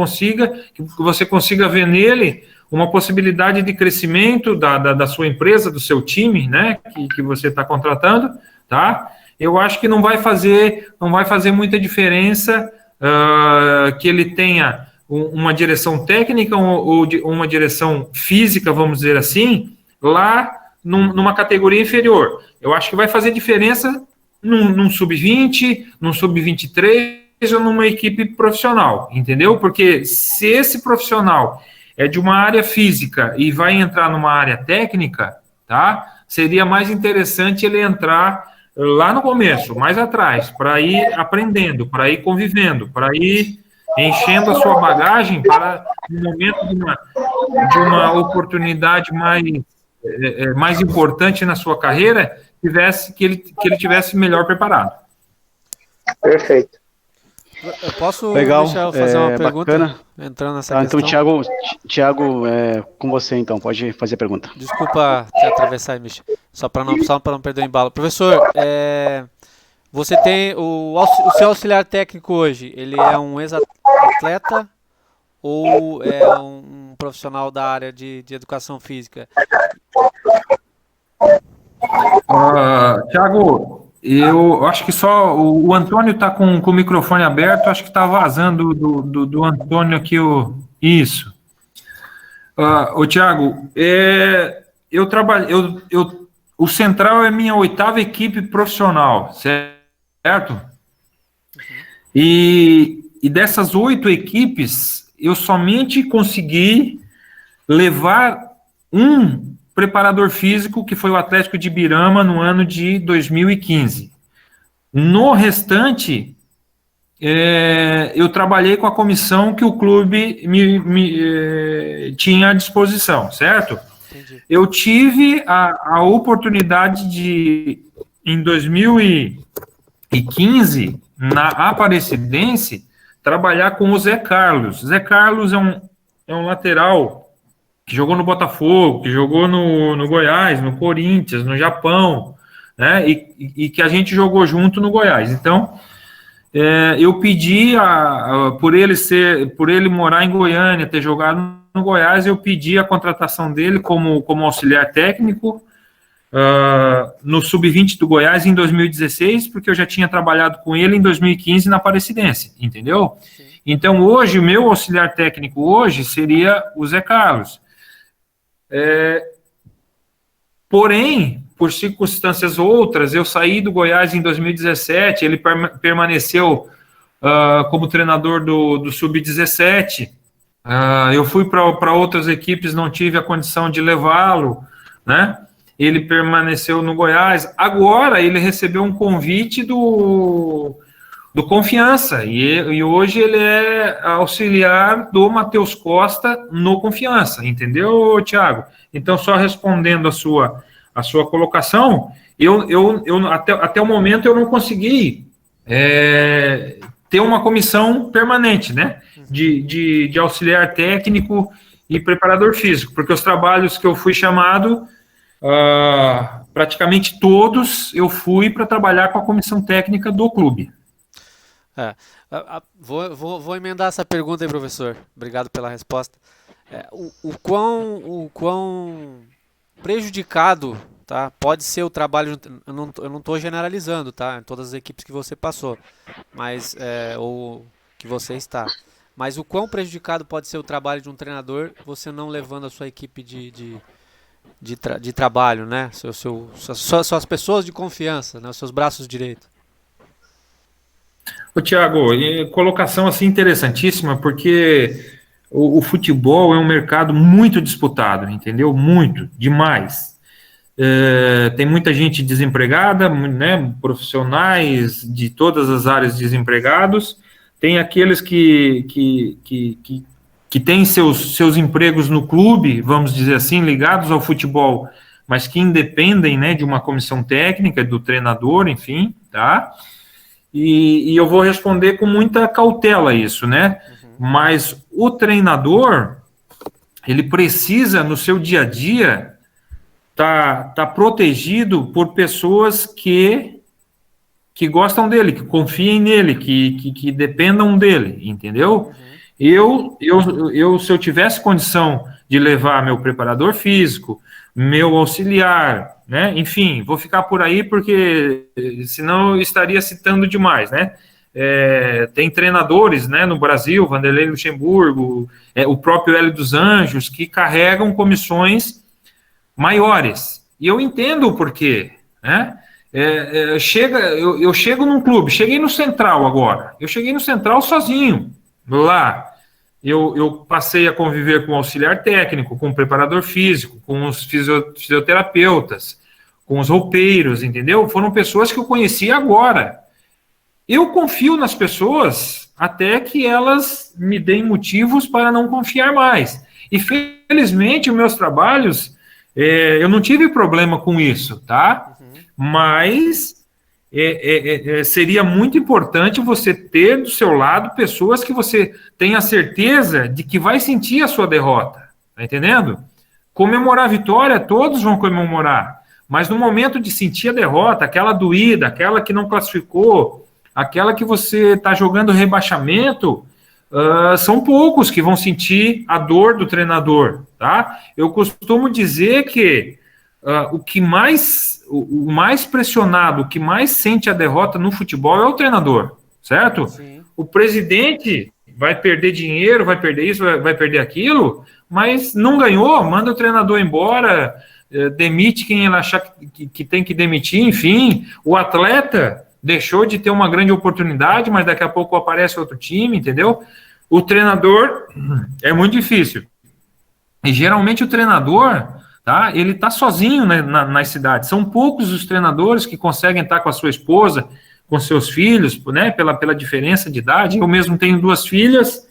B: você consiga ver nele uma possibilidade de crescimento da sua empresa, do seu time, né? Que você está contratando, tá? Eu acho que não vai fazer muita diferença que ele tenha uma direção técnica ou uma direção física, vamos dizer assim, lá numa categoria inferior. Eu acho que vai fazer diferença num sub-20, num sub-23 ou numa equipe profissional, entendeu? Porque se esse profissional é de uma área física e vai entrar numa área técnica, tá? Seria mais interessante ele entrar lá no começo, mais atrás, para ir aprendendo, para ir convivendo, para ir enchendo a sua bagagem para no momento de uma oportunidade mais importante na sua carreira, que ele tivesse melhor preparado.
E: Perfeito.
F: Eu posso,
A: Legal,
F: Michel, fazer uma pergunta?
A: bacana.
F: Entrando nessa questão.
A: Então, Thiago, com você, então, pode fazer a pergunta.
F: Desculpa te atravessar aí, Michel. Só para não perder o embalo. Professor, você tem o seu auxiliar técnico hoje, ele é um ex-atleta ou é um profissional da área de educação física?
B: Thiago, eu acho que só o Antônio está com o microfone aberto, acho que está vazando do Antônio aqui isso. Thiago, eu trabalho, o Central é minha 8ª equipe profissional, certo? E dessas 8 equipes, eu somente consegui levar um preparador físico, que foi o Atlético de Ibirama, no ano de 2015. No restante, eu trabalhei com a comissão que o clube tinha à disposição, certo?
F: Entendi.
B: Eu tive a oportunidade de, em 2015, na Aparecidense, trabalhar com o Zé Carlos. Zé Carlos é um lateral que jogou no Botafogo, que jogou no Goiás, no Corinthians, no Japão, né? E que a gente jogou junto no Goiás. Então, eu pedi por ele morar em Goiânia, ter jogado no Goiás, eu pedi a contratação dele como auxiliar técnico no Sub-20 do Goiás em 2016, porque eu já tinha trabalhado com ele em 2015 na Aparecidense, entendeu? Sim. Então, hoje, o meu auxiliar técnico hoje seria o Zé Carlos. Porém, por circunstâncias outras, eu saí do Goiás em 2017, ele permaneceu como treinador do Sub-17, eu fui para outras equipes, não tive a condição de levá-lo, né? Ele permaneceu no Goiás. Agora ele recebeu um convite do Confiança, e hoje ele é auxiliar do Matheus Costa no Confiança, entendeu, Thiago? Então, só respondendo a sua colocação, até o momento eu não consegui ter uma comissão permanente, né, de auxiliar técnico e preparador físico, porque os trabalhos que eu fui chamado, praticamente todos eu fui para trabalhar com a comissão técnica do clube.
F: Vou emendar essa pergunta aí, professor. Obrigado pela resposta. O quão prejudicado, tá, pode ser o trabalho, eu não estou generalizando, tá, em todas as equipes que você passou, mas ou que você está, mas o quão prejudicado pode ser o trabalho de um treinador você não levando a sua equipe de trabalho, né, suas pessoas de confiança, né, os seus braços direitos.
B: Thiago, colocação assim interessantíssima, porque o futebol é um mercado muito disputado, entendeu? Muito, demais. Tem muita gente desempregada, né? Profissionais de todas as áreas desempregados, tem aqueles que têm seus empregos no clube, vamos dizer assim, ligados ao futebol, mas que independem, né, de uma comissão técnica, do treinador, enfim, tá? E eu vou responder com muita cautela isso, né? Mas o treinador, ele precisa, no seu dia a dia, tá protegido por pessoas que gostam dele, que confiem nele, que dependam dele, entendeu? Se eu tivesse condição de levar meu preparador físico, meu auxiliar, né? Enfim, vou ficar por aí porque senão eu estaria citando demais, né? Tem treinadores, né, no Brasil, Vanderlei Luxemburgo, o próprio Hélio dos Anjos, que carregam comissões maiores. E eu entendo o porquê, né? Eu chego num clube, cheguei no Central agora, eu cheguei no Central sozinho, lá. Eu passei a conviver com o auxiliar técnico, com o preparador físico, com os fisioterapeutas, com os roupeiros, entendeu? Foram pessoas que eu conheci agora. Eu confio nas pessoas até que elas me deem motivos para não confiar mais. E, felizmente, os meus trabalhos Eu não tive problema com isso, tá? Mas seria muito importante você ter do seu lado pessoas que você tenha certeza de que vai sentir a sua derrota, tá entendendo? Comemorar a vitória, todos vão comemorar, mas no momento de sentir a derrota, aquela doída, aquela que não classificou, aquela que você está jogando rebaixamento, são poucos que vão sentir a dor do treinador, tá? Eu costumo dizer que o mais pressionado, o que mais sente a derrota no futebol é o treinador, certo? Sim. O presidente vai perder dinheiro, vai perder isso, vai perder aquilo, mas não ganhou, manda o treinador embora, demite quem ele achar que tem que demitir, enfim, o atleta deixou de ter uma grande oportunidade, mas daqui a pouco aparece outro time, entendeu? O treinador é muito difícil. E geralmente o treinador, tá, ele tá sozinho, né, nas cidades. São poucos os treinadores que conseguem estar com a sua esposa, com seus filhos, né, pela diferença de idade. Eu mesmo tenho 2 filhas,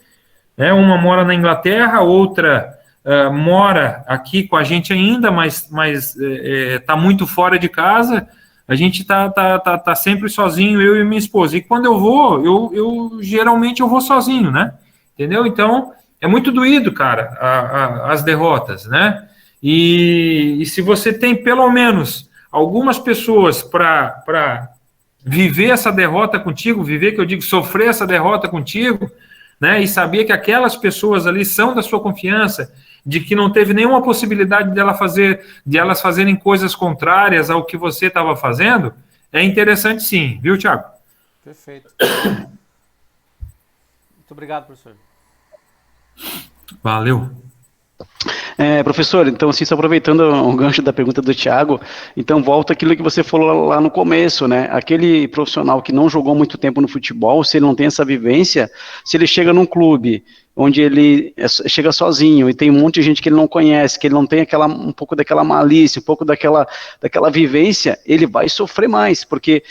B: né, uma mora na Inglaterra, outra mora aqui com a gente ainda, mas tá muito fora de casa. A gente tá sempre sozinho, eu e minha esposa. E quando eu vou, eu geralmente eu vou sozinho, né? Entendeu? Então, é muito doído, cara, as derrotas, né? E se você tem pelo menos algumas pessoas para viver essa derrota contigo, viver, que eu digo, sofrer essa derrota contigo, né? E saber que aquelas pessoas ali são da sua confiança, de que não teve nenhuma possibilidade de elas fazerem coisas contrárias ao que você estava fazendo, é interessante sim, viu, Thiago?
F: Perfeito. Muito obrigado, professor.
B: Valeu.
A: Professor, então, assim, só aproveitando o gancho da pergunta do Thiago, então volta aquilo que você falou lá no começo, né? Aquele profissional que não jogou muito tempo no futebol, se ele não tem essa vivência, se ele chega num clube onde ele chega sozinho e tem um monte de gente que ele não conhece, que ele não tem um pouco daquela malícia, um pouco daquela vivência, ele vai sofrer mais, porque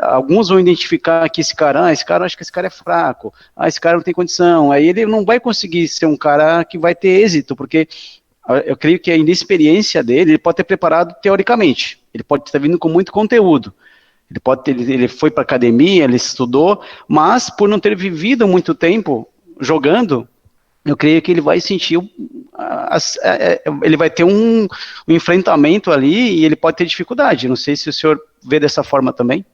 A: alguns vão identificar que esse cara, acho que esse cara é fraco, esse cara não tem condição, aí ele não vai conseguir ser um cara que vai ter êxito, porque eu creio que a inexperiência dele, ele pode ter preparado teoricamente, ele pode estar vindo com muito conteúdo, ele foi para academia, ele estudou, mas por não ter vivido muito tempo jogando, eu creio que ele vai sentir, ele vai ter um enfrentamento ali e ele pode ter dificuldade. Não sei se o senhor vê dessa forma também.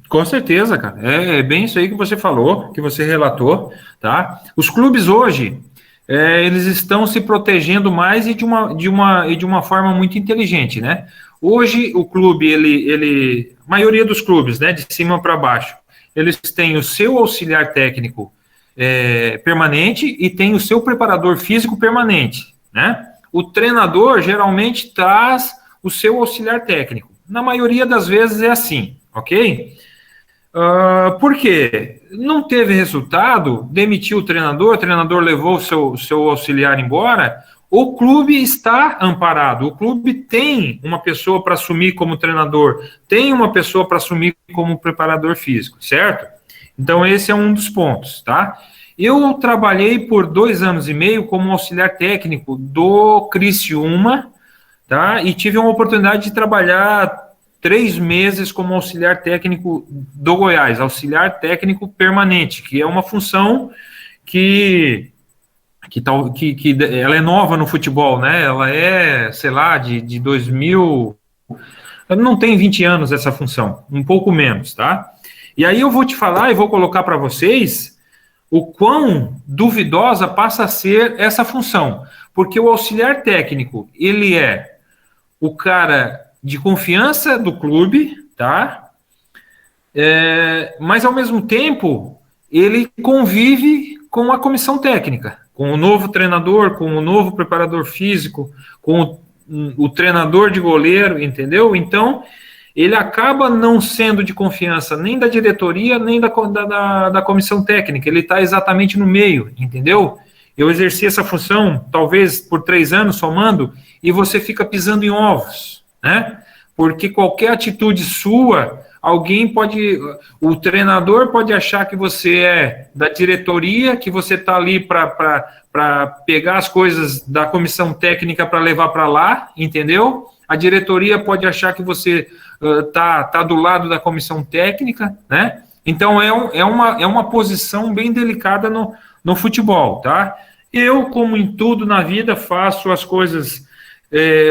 B: Com certeza, cara. É bem isso aí que você falou, que você relatou, tá? Os clubes hoje, eles estão se protegendo mais e de uma forma muito inteligente, né? Hoje o clube, a maioria dos clubes, né, de cima para baixo, eles têm o seu auxiliar técnico permanente e tem o seu preparador físico permanente, né? O treinador geralmente traz o seu auxiliar técnico. Na maioria das vezes é assim, ok? Por quê? Não teve resultado, demitiu o treinador levou o seu auxiliar embora, o clube está amparado, o clube tem uma pessoa para assumir como treinador, tem uma pessoa para assumir como preparador físico, certo? Então, esse é um dos pontos, tá? Eu trabalhei por 2 anos e meio como auxiliar técnico do Criciúma, tá? E tive uma oportunidade de trabalhar 3 meses como auxiliar técnico do Goiás, auxiliar técnico permanente, que é uma função que ela é nova no futebol, né? Ela é, sei lá, de 2000... Não tem 20 anos essa função, um pouco menos, tá? E aí eu vou te falar e vou colocar para vocês o quão duvidosa passa a ser essa função. Porque o auxiliar técnico, ele é o cara de confiança do clube, tá? Mas, ao mesmo tempo, ele convive com a comissão técnica, com o novo treinador, com o novo preparador físico, com o treinador de goleiro, entendeu? Então, ele acaba não sendo de confiança nem da diretoria, nem da comissão técnica, ele está exatamente no meio, entendeu? Eu exerci essa função, talvez por 3 anos somando, e você fica pisando em ovos, né? Porque qualquer atitude sua, o treinador pode achar que você é da diretoria, que você está ali para pegar as coisas da comissão técnica para levar para lá, entendeu? A diretoria pode achar que você tá do lado da comissão técnica, né? Então é uma posição bem delicada no futebol, tá? Eu, como em tudo na vida, faço as coisas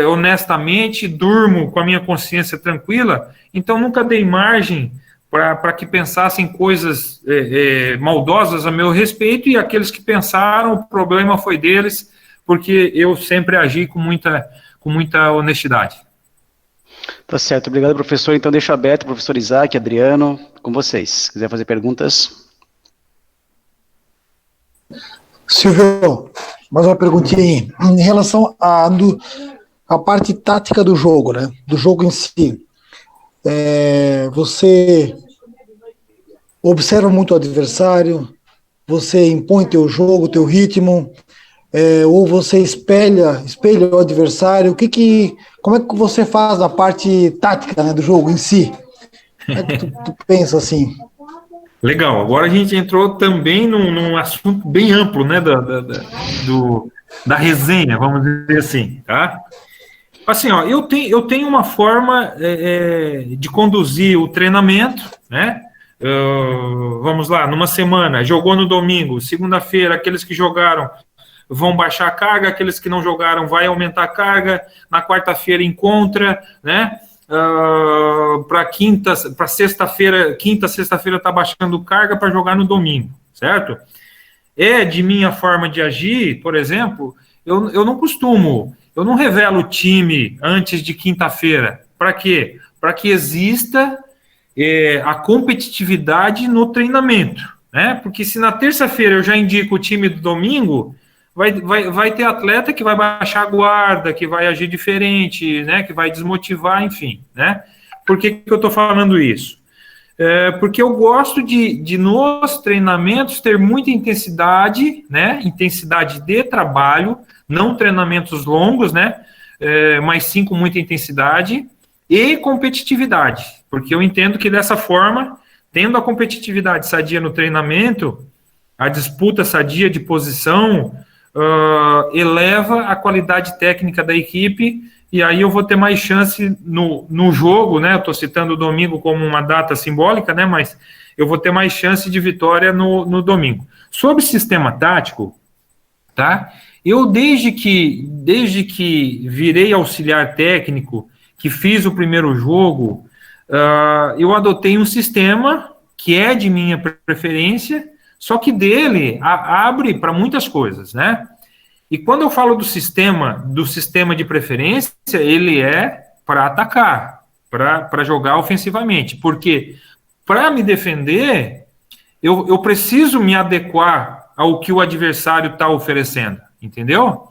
B: honestamente, durmo com a minha consciência tranquila, então nunca dei margem para que pensassem coisas maldosas a meu respeito, e aqueles que pensaram, o problema foi deles, porque eu sempre agi com muita honestidade.
A: Tá certo, obrigado, professor. Então deixo aberto, professor Isaac, Adriano, com vocês. Se quiser fazer perguntas.
C: Silvio, mais uma perguntinha aí. Em relação à parte tática do jogo, né? Do jogo em si. Você observa muito o adversário, você impõe teu jogo, teu ritmo, ou você espelha o adversário. Como é que você faz a parte tática, né, do jogo em si? Como é que tu pensa assim?
B: Legal, agora a gente entrou também num assunto bem amplo, né, da resenha, vamos dizer assim, tá? Assim, ó, eu tenho uma forma de conduzir o treinamento, né? Vamos lá, numa semana, jogou no domingo, segunda-feira, aqueles que jogaram vão baixar a carga, aqueles que não jogaram vai aumentar a carga, na quarta-feira encontra, né? Para sexta-feira tá baixando carga para jogar no domingo, certo? De minha forma de agir, por exemplo, eu não revelo o time antes de quinta-feira. Para quê? Para que exista a competitividade no treinamento, né? Porque se na terça-feira eu já indico o time do domingo, vai ter atleta que vai baixar a guarda, que vai agir diferente, né? Que vai desmotivar, enfim, né? Por que eu estou falando isso? Porque eu gosto de nos treinamentos ter muita intensidade, né? Intensidade de trabalho, não treinamentos longos, né? Mas sim com muita intensidade e competitividade, porque eu entendo que dessa forma, tendo a competitividade sadia no treinamento, a disputa sadia de posição eleva a qualidade técnica da equipe, e aí eu vou ter mais chance no jogo, né? Eu estou citando o domingo como uma data simbólica, né? Mas eu vou ter mais chance de vitória no domingo. Sobre sistema tático, tá? Eu, desde que virei auxiliar técnico, que fiz o primeiro jogo, eu adotei um sistema que é de minha preferência, só que dele abre para muitas coisas, né? E quando eu falo do sistema de preferência, ele é para atacar, para jogar ofensivamente, porque para me defender, eu preciso me adequar ao que o adversário está oferecendo, entendeu?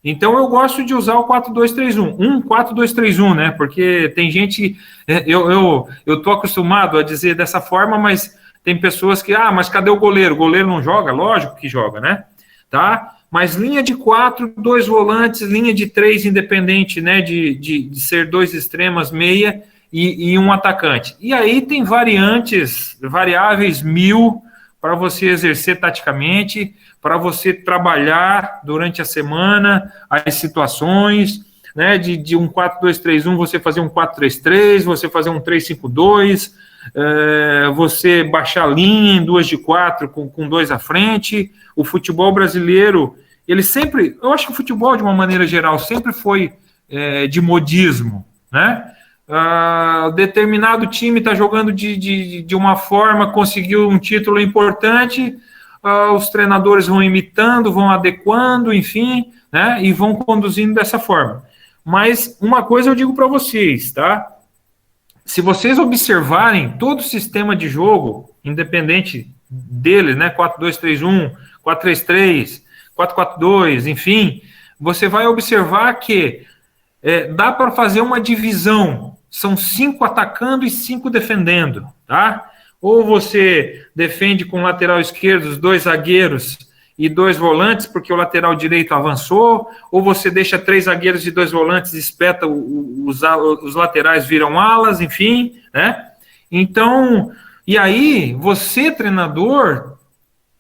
B: Então eu gosto de usar o 4-2-3-1, 4-2-3-1, né? Porque tem gente, eu tô acostumado a dizer dessa forma, mas tem pessoas que, mas cadê o goleiro? O goleiro não joga? Lógico que joga, né? Tá? Mas linha de 4, 2 volantes, linha de 3 independente, né? De ser 2 extremas, meia e um atacante. E aí tem variáveis 1000 para você exercer taticamente, para você trabalhar durante a semana as situações, né? De um 4-2-3-1, você fazer um 4-3-3, você fazer um 3-5-2, você baixar a linha em 2 de 4 com 2 à frente. O futebol brasileiro, ele sempre, eu acho que o futebol de uma maneira geral sempre foi de modismo, né? Determinado time está jogando de uma forma, conseguiu um título importante, os treinadores vão imitando, vão adequando, enfim, né? E vão conduzindo dessa forma. Mas uma coisa eu digo para vocês, tá? Se vocês observarem todo o sistema de jogo, independente deles, né, 4-2-3-1, 4-3-3, 4-4-2, enfim, você vai observar que dá para fazer uma divisão, são 5 atacando e 5 defendendo, tá? Ou você defende com o lateral esquerdo, os 2 zagueiros e 2 volantes, porque o lateral direito avançou, ou você deixa 3 zagueiros e 2 volantes, espeta os laterais viram alas, enfim, né? Então, e aí, você, treinador,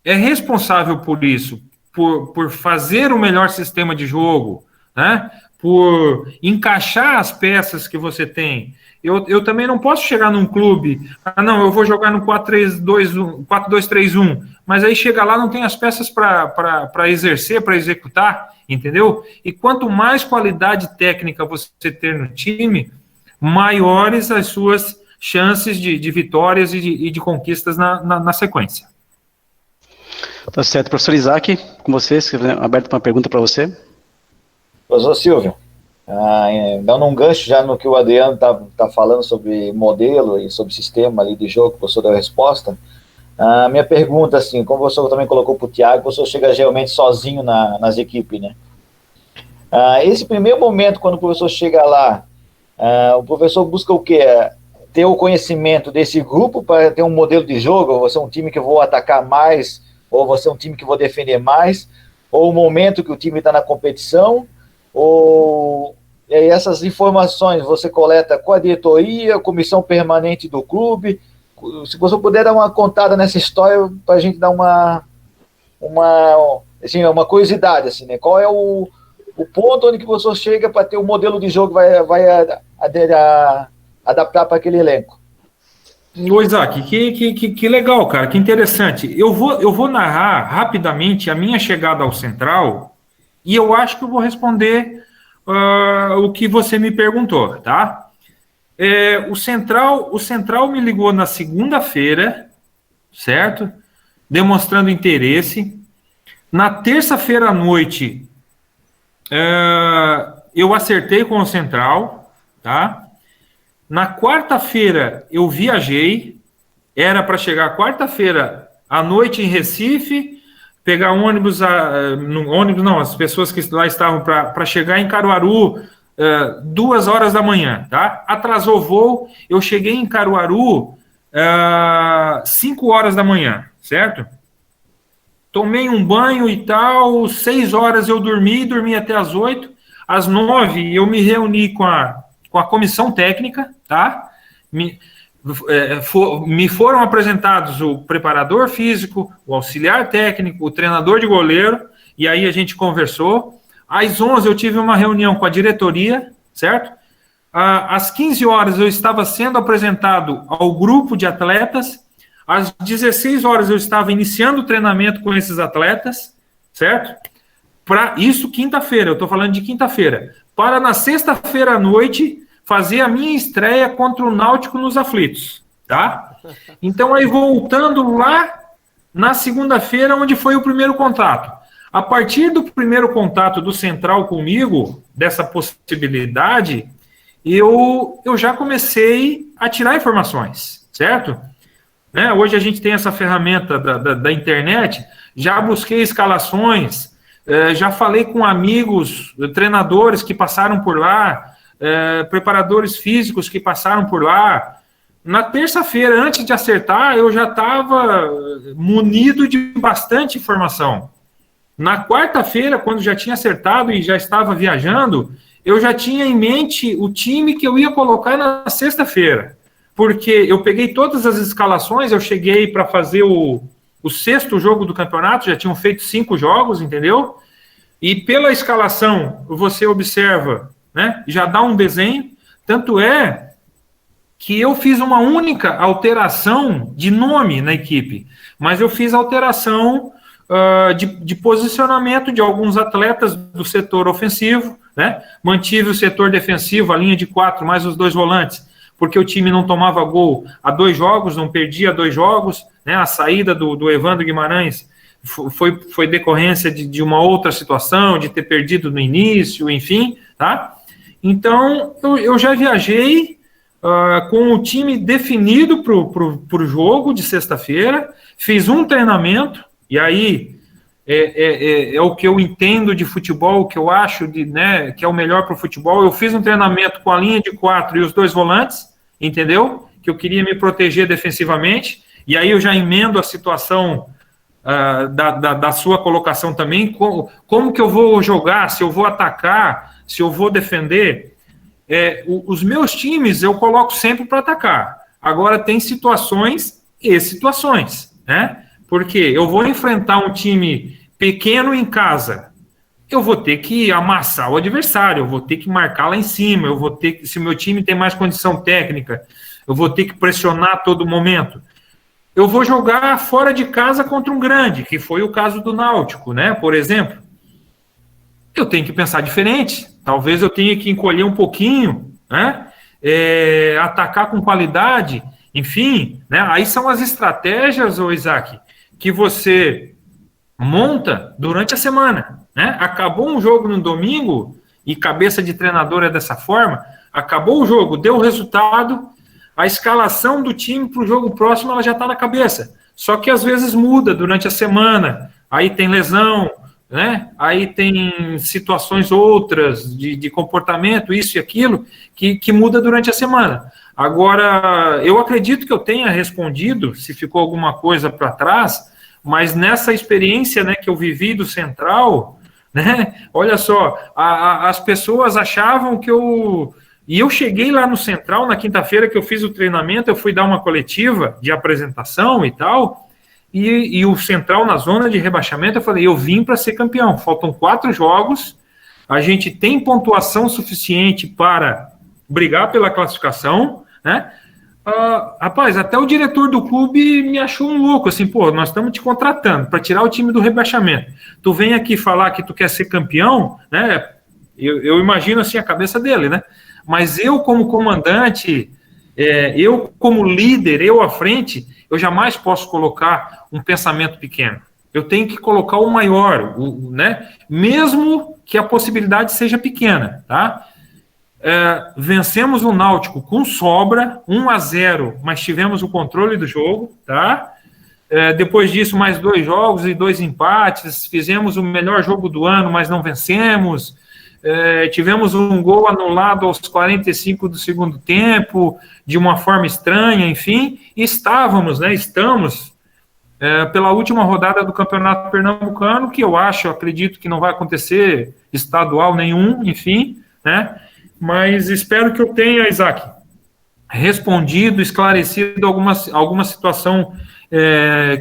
B: é responsável por isso, por fazer o melhor sistema de jogo, né? Por encaixar as peças que você tem. Eu também não posso chegar num clube, não, eu vou jogar no 4-3-2-1, 4-2-3-1, mas aí chega lá, não tem as peças para exercer, para executar, entendeu? E quanto mais qualidade técnica você ter no time, maiores as suas chances de vitórias e de conquistas na sequência.
A: Tá certo. Professor Isaac, com você, aberto para uma pergunta para você.
D: Professor Silvio, dando um gancho já no que o Adriano está falando sobre modelo e sobre sistema ali de jogo, que o professor deu a resposta, a minha pergunta, assim, como o professor também colocou para o Thiago, o professor chega geralmente sozinho nas equipes, né? Esse primeiro momento, quando o professor chega lá, o professor busca o quê? Ter o conhecimento desse grupo para ter um modelo de jogo, ou você é um time que eu vou atacar mais, ou você é um time que eu vou defender mais, ou o momento que o time está na competição, ou e aí essas informações você coleta com a diretoria, comissão permanente do clube. Se você puder dar uma contada nessa história para a gente dar uma curiosidade, assim, né? Qual é o ponto onde que você chega para ter um modelo de jogo que vai adaptar para aquele elenco?
B: Ô Isaac, que legal, cara, que interessante. Eu vou narrar rapidamente a minha chegada ao Central e eu acho que eu vou responder o que você me perguntou, tá? O Central me ligou na segunda-feira, certo? Demonstrando interesse. Na terça-feira à noite, eu acertei com o Central, tá? Na quarta-feira eu viajei, era para chegar quarta-feira à noite em Recife, pegar ônibus, as pessoas que lá estavam para chegar em Caruaru 2 horas da manhã, tá? Atrasou o voo, eu cheguei em Caruaru 5 horas da manhã, certo? Tomei um banho e tal, 6 horas eu dormi até as 8, às 9 eu me reuni com a comissão técnica, tá? Me foram apresentados o preparador físico, o auxiliar técnico, o treinador de goleiro, e aí a gente conversou. Às 11 eu tive uma reunião com a diretoria, certo? Às 15 horas eu estava sendo apresentado ao grupo de atletas, às 16 horas eu estava iniciando o treinamento com esses atletas, certo? Para isso, quinta-feira, eu estou falando de quinta-feira. Para na sexta-feira à noite fazer a minha estreia contra o Náutico nos Aflitos, tá? Então, aí voltando lá na segunda-feira, onde foi o primeiro contato. A partir do primeiro contato do Central comigo, dessa possibilidade, eu já comecei a tirar informações, certo? Né? Hoje a gente tem essa ferramenta da internet, já busquei escalações, já falei com amigos, treinadores que passaram por lá, preparadores físicos que passaram por lá. Na terça-feira, antes de acertar, eu já estava munido de bastante informação. Na quarta-feira, quando já tinha acertado e já estava viajando, eu já tinha em mente o time que eu ia colocar na sexta-feira, porque eu peguei todas as escalações, eu cheguei para fazer o 6º jogo do campeonato, já tinham feito 5 jogos, entendeu? E pela escalação, você observa, né, já dá um desenho, tanto é que eu fiz uma única alteração de nome na equipe, mas eu fiz alteração de posicionamento de alguns atletas do setor ofensivo, né, mantive o setor defensivo, a linha de 4 mais os 2 volantes, porque o time não tomava gol há 2 jogos, não perdia 2 jogos, né, a saída do Evandro Guimarães foi decorrência de uma outra situação, de ter perdido no início, enfim, tá? Então, eu já viajei com o time definido para o jogo de sexta-feira, fiz um treinamento, e aí é o que eu entendo de futebol, o que eu acho né, que é o melhor para o futebol. Eu fiz um treinamento com a linha de 4 e os 2 volantes, entendeu? Que eu queria me proteger defensivamente, e aí eu já emendo a situação da sua colocação também, como que eu vou jogar, se eu vou atacar, se eu vou defender. Os meus times eu coloco sempre para atacar. Agora, tem situações e situações, né? Porque eu vou enfrentar um time pequeno em casa, eu vou ter que amassar o adversário, eu vou ter que marcar lá em cima, eu vou ter que, se o meu time tem mais condição técnica, eu vou ter que pressionar a todo momento. Eu vou jogar fora de casa contra um grande, que foi o caso do Náutico, né? Por exemplo. Eu tenho que pensar diferente. Talvez eu tenha que encolher um pouquinho, né? Atacar com qualidade, enfim, né? Aí são as estratégias, ô Isaac, que você monta durante a semana, né? Acabou um jogo no domingo, e cabeça de treinador é dessa forma, acabou o jogo, deu o resultado, a escalação do time para o jogo próximo ela já está na cabeça. Só que às vezes muda durante a semana, aí tem lesão, né? Aí tem situações outras de comportamento, isso e aquilo, que muda durante a semana. Agora, eu acredito que eu tenha respondido, se ficou alguma coisa para trás, mas nessa experiência, né, que eu vivi do Central, né, olha só, as pessoas achavam que eu... E eu cheguei lá no Central, na quinta-feira que eu fiz o treinamento, eu fui dar uma coletiva de apresentação e tal, e o Central na zona de rebaixamento, eu falei, eu vim para ser campeão, faltam 4 jogos, a gente tem pontuação suficiente para brigar pela classificação, né? Rapaz, até o diretor do clube me achou um louco, assim, pô, nós estamos te contratando para tirar o time do rebaixamento, tu vem aqui falar que tu quer ser campeão, né? Eu imagino assim a cabeça dele, né? Mas eu como comandante, eu como líder, eu à frente, eu jamais posso colocar um pensamento pequeno. Eu tenho que colocar o maior, né? Mesmo que a possibilidade seja pequena, tá? Vencemos o Náutico com sobra, 1-0, mas tivemos o controle do jogo, tá? Depois disso, mais 2 jogos e 2 empates, fizemos o melhor jogo do ano, mas não vencemos. Tivemos um gol anulado aos 45 do segundo tempo, de uma forma estranha, enfim, e estamos pela última rodada do Campeonato Pernambucano, que eu acredito que não vai acontecer estadual nenhum, enfim, né? Mas espero que eu tenha, Isaac, respondido, esclarecido alguma situação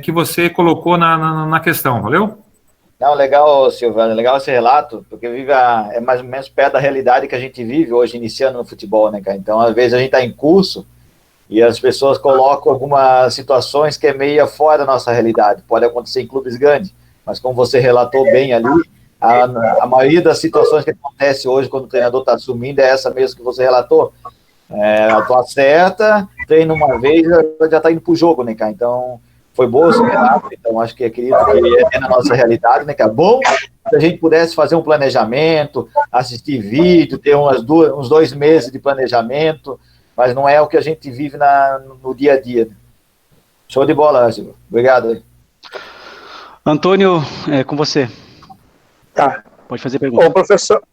B: que você colocou na questão, valeu?
D: Não, legal, Silvano, legal esse relato, porque é mais ou menos perto da realidade que a gente vive hoje, iniciando no futebol, né, cara? Então, às vezes a gente está em curso e as pessoas colocam algumas situações que é meio fora da nossa realidade. Pode acontecer em clubes grandes, mas como você relatou bem ali, a maioria das situações que acontece hoje quando o treinador está assumindo é essa mesmo que você relatou. Tu acerta, treina uma vez, já está indo para o jogo, né, cara? Então, foi boa esse relato, então acho que acredito que é na nossa realidade, né, que é bom se a gente pudesse fazer um planejamento, assistir vídeo, ter uns 2 meses de planejamento, mas não é o que a gente vive no dia a dia. Show de bola, Silvio. Obrigado.
A: Antônio, com você.
E: Tá.
A: Pode fazer pergunta.
E: Ô, professor,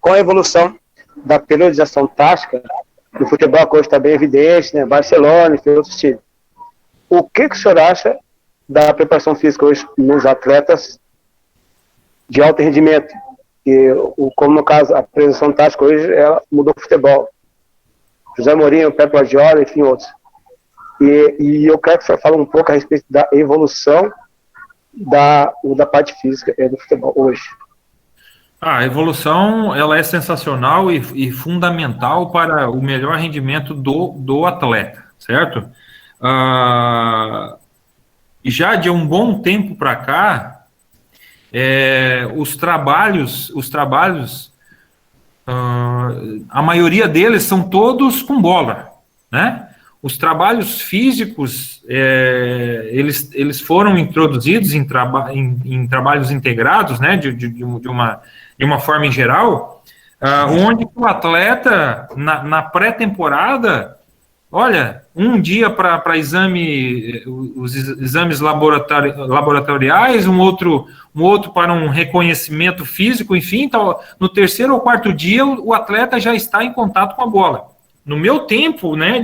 E: com a evolução da periodização tática, o futebol hoje está bem evidente, né? Barcelona e outros times. O que o senhor acha da preparação física hoje nos atletas de alto rendimento? Como no caso, a periodização tática hoje ela mudou o futebol. José Mourinho, Pep Guardiola, enfim, outros. E eu quero que o senhor fale um pouco a respeito da evolução da parte física do futebol hoje.
B: A evolução ela é sensacional e fundamental para o melhor rendimento do atleta, certo? Já de um bom tempo para cá, os trabalhos, a maioria deles são todos com bola, né? Os trabalhos físicos, eles foram introduzidos em trabalhos integrados, né? De uma forma em geral, onde o atleta, na pré-temporada, olha, um dia para os exames laboratoriais, um outro para um reconhecimento físico, enfim, então, no 3º ou 4º dia, o atleta já está em contato com a bola. No meu tempo, né,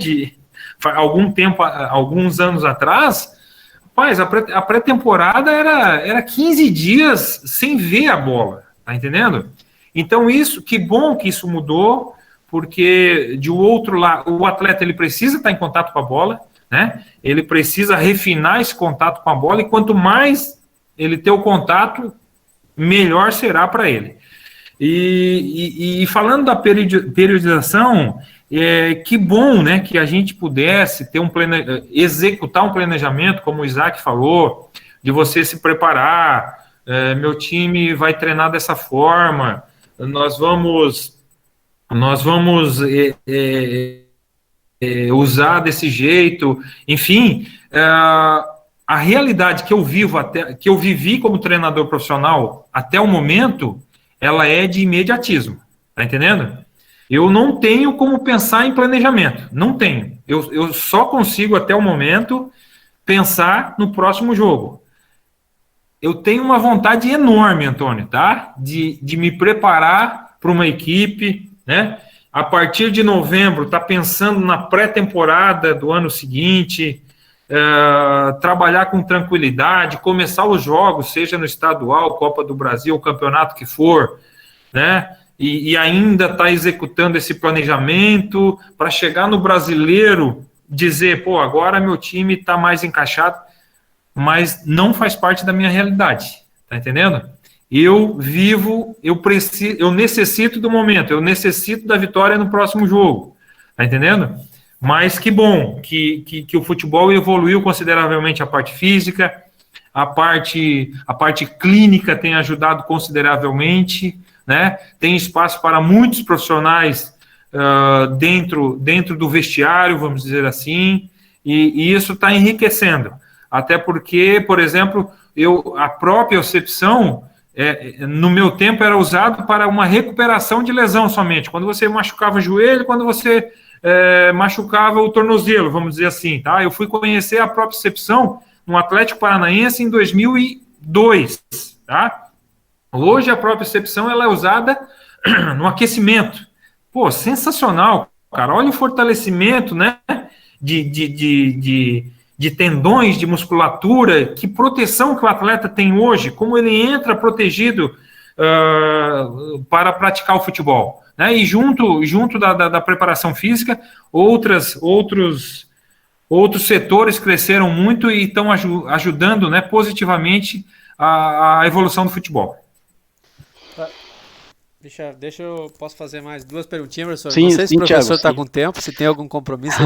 B: alguns anos atrás, rapaz, a pré-temporada era 15 dias sem ver a bola, tá entendendo? Então que bom que isso mudou, porque de outro lado, o atleta ele precisa estar em contato com a bola, né? Ele precisa refinar esse contato com a bola, e quanto mais ele ter o contato, melhor será para ele. E falando da periodização, que bom, né, que a gente pudesse ter executar um planejamento, como o Isaac falou, de você se preparar, meu time vai treinar dessa forma, nós vamos usar desse jeito, enfim, a realidade que eu vivi como treinador profissional até o momento, ela é de imediatismo, tá entendendo? Eu não tenho como pensar em planejamento, não tenho. Eu só consigo, até o momento, pensar no próximo jogo. Eu tenho uma vontade enorme, Antônio, tá? De me preparar para uma equipe, né? A partir de novembro, tá pensando na pré-temporada do ano seguinte, trabalhar com tranquilidade, começar os jogos, seja no estadual, Copa do Brasil, o campeonato que for, né? E ainda está executando esse planejamento para chegar no brasileiro, dizer, pô, agora meu time está mais encaixado, mas não faz parte da minha realidade, tá entendendo? Eu necessito do momento, eu necessito da vitória no próximo jogo, tá entendendo? Mas que bom que o futebol evoluiu consideravelmente a parte física, a parte clínica tem ajudado consideravelmente, né? Tem espaço para muitos profissionais dentro do vestiário, vamos dizer assim, e isso está enriquecendo. Até porque, por exemplo, a própria Ocepção, no meu tempo, era usado para uma recuperação de lesão somente. Quando você machucava o joelho, quando você machucava o tornozelo, vamos dizer assim, tá? Eu fui conhecer a própria Ocepção no Atlético Paranaense em 2002, tá? Hoje a própria Ocepção ela é usada no aquecimento. Pô, sensacional, cara. Olha o fortalecimento, né? De tendões, de musculatura, que proteção que o atleta tem hoje, como ele entra protegido para praticar o futebol. Né? E junto da preparação física, outros setores cresceram muito e estão ajudando, né, positivamente a evolução do futebol.
F: Posso fazer mais 2 perguntinhas, professor?
A: Sim,
F: não sei se o professor está
A: com
F: tempo, se tem algum compromisso.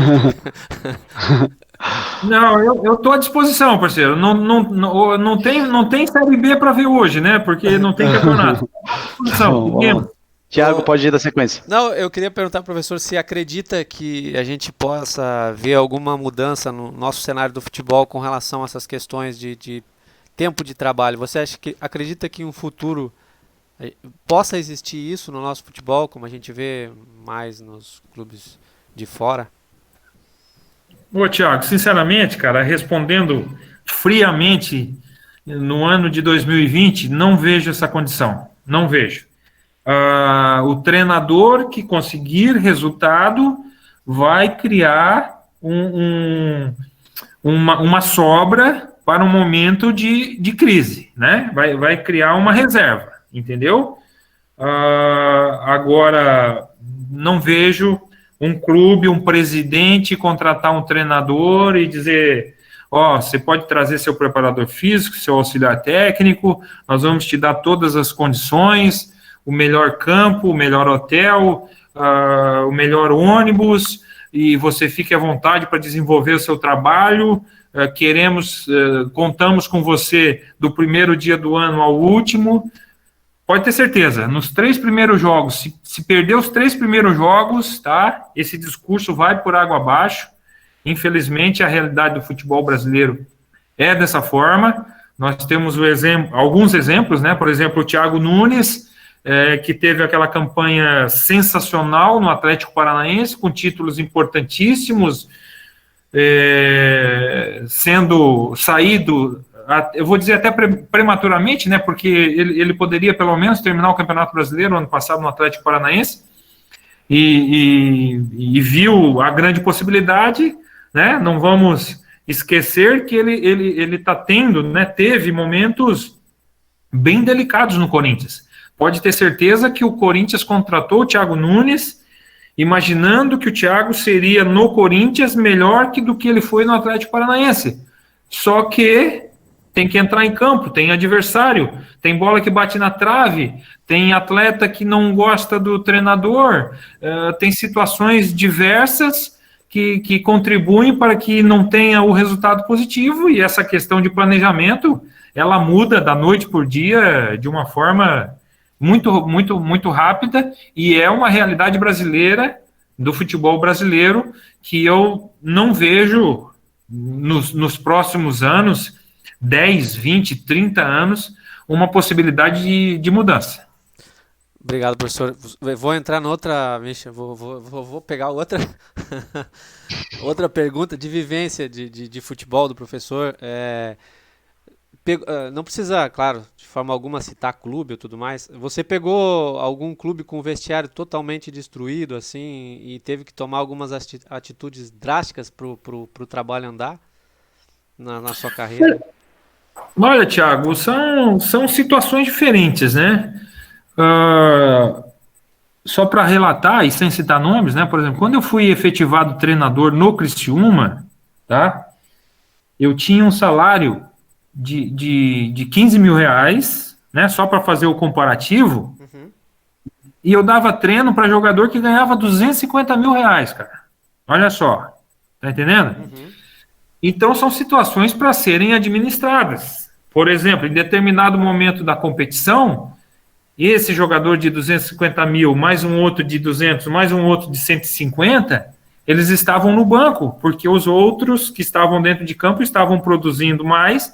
B: Não, eu estou à disposição, parceiro. Não tem Série B para ver hoje, né? Porque não tem campeonato.
A: Tiago, pode ir da sequência.
F: Não, eu queria perguntar ao professor se acredita que a gente possa ver alguma mudança no nosso cenário do futebol com relação a essas questões de tempo de trabalho. Você acredita que em um futuro possa existir isso no nosso futebol, como a gente vê mais nos clubes de fora?
B: Ô, Thiago, sinceramente, cara, respondendo friamente, no ano de 2020, não vejo essa condição. Não vejo. O treinador que conseguir resultado vai criar uma sobra para um momento de crise, né? Vai criar uma reserva. Entendeu? Agora, não vejo um clube, um presidente contratar um treinador e dizer, você pode trazer seu preparador físico, seu auxiliar técnico, nós vamos te dar todas as condições, o melhor campo, o melhor hotel, o melhor ônibus, e você fique à vontade para desenvolver o seu trabalho, contamos com você do primeiro dia do ano ao último. Pode ter certeza, nos 3 primeiros jogos, se perder os 3 primeiros jogos, tá? Esse discurso vai por água abaixo. Infelizmente, a realidade do futebol brasileiro é dessa forma. Nós temos alguns exemplos, né? Por exemplo, o Thiago Nunes, que teve aquela campanha sensacional no Atlético Paranaense, com títulos importantíssimos, sendo saído, eu vou dizer até prematuramente, né, porque ele poderia pelo menos terminar o Campeonato Brasileiro ano passado no Atlético Paranaense, e viu a grande possibilidade, né? Não vamos esquecer que ele está tendo, né, teve momentos bem delicados no Corinthians. Pode ter certeza que o Corinthians contratou o Thiago Nunes imaginando que o Thiago seria no Corinthians melhor do que ele foi no Atlético Paranaense. Só que tem que entrar em campo, tem adversário, tem bola que bate na trave, tem atleta que não gosta do treinador, tem situações diversas que contribuem para que não tenha o resultado positivo, e essa questão de planejamento, ela muda da noite por dia de uma forma muito, muito, muito rápida, e é uma realidade brasileira, do futebol brasileiro, que eu não vejo nos próximos anos, 10, 20, 30 anos, uma possibilidade de mudança.
F: Obrigado, professor. Vou entrar noutra, Misha, vou pegar outra outra pergunta de vivência de futebol do professor. Não precisa, claro, de forma alguma citar clube ou tudo mais. Você pegou algum clube com o vestiário totalmente destruído, assim, e teve que tomar algumas atitudes drásticas pro trabalho andar na sua carreira?
B: Olha, Thiago, são situações diferentes, né? Só para relatar, e sem citar nomes, né? Por exemplo, quando eu fui efetivado treinador no Criciúma, tá? Eu tinha um salário de 15 mil reais, né? Só para fazer o comparativo, e eu dava treino para jogador que ganhava 250 mil reais, cara. Olha só, tá entendendo? Então, são situações para serem administradas. Por exemplo, em determinado momento da competição, esse jogador de 250 mil, mais um outro de 200, mais um outro de 150, eles estavam no banco, porque os outros que estavam dentro de campo estavam produzindo mais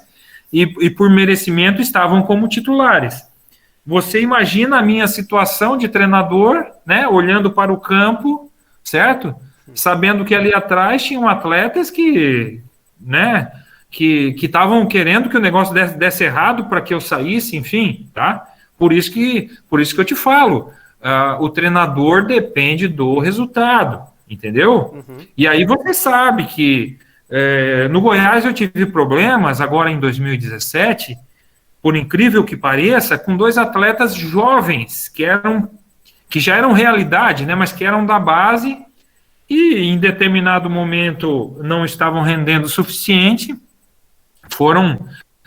B: e por merecimento, estavam como titulares. Você imagina a minha situação de treinador, né, olhando para o campo, certo? Sabendo que ali atrás tinham atletas que estavam querendo que o negócio desse errado para que eu saísse, enfim, tá? Por isso que eu te falo, o treinador depende do resultado, entendeu? E aí você sabe que no Goiás eu tive problemas, agora em 2017, por incrível que pareça, com 2 atletas jovens, que já eram realidade, né, mas que eram da base, e em determinado momento não estavam rendendo o suficiente,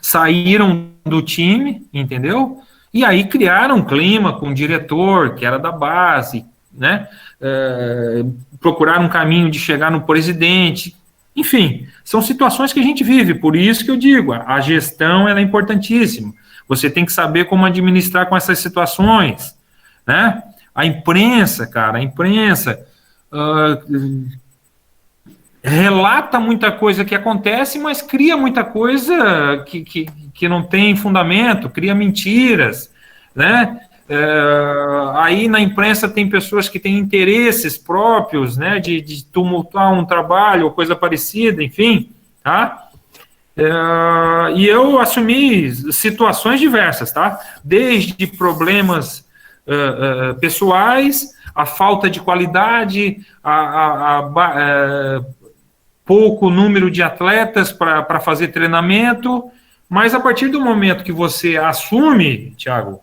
B: saíram do time, entendeu? E aí criaram um clima com o diretor, que era da base, né? Procuraram um caminho de chegar no presidente. Enfim, são situações que a gente vive, por isso que eu digo, a gestão ela é importantíssima. Você tem que saber como administrar com essas situações, né? A imprensa, cara, relata muita coisa que acontece, mas cria muita coisa que não tem fundamento, cria mentiras, né? Aí na imprensa tem pessoas que têm interesses próprios, né, de tumultuar um trabalho ou coisa parecida, enfim, tá? E eu assumi situações diversas, tá? Desde problemas pessoais, a falta de qualidade, pouco número de atletas para fazer treinamento, mas a partir do momento que você assume, Thiago,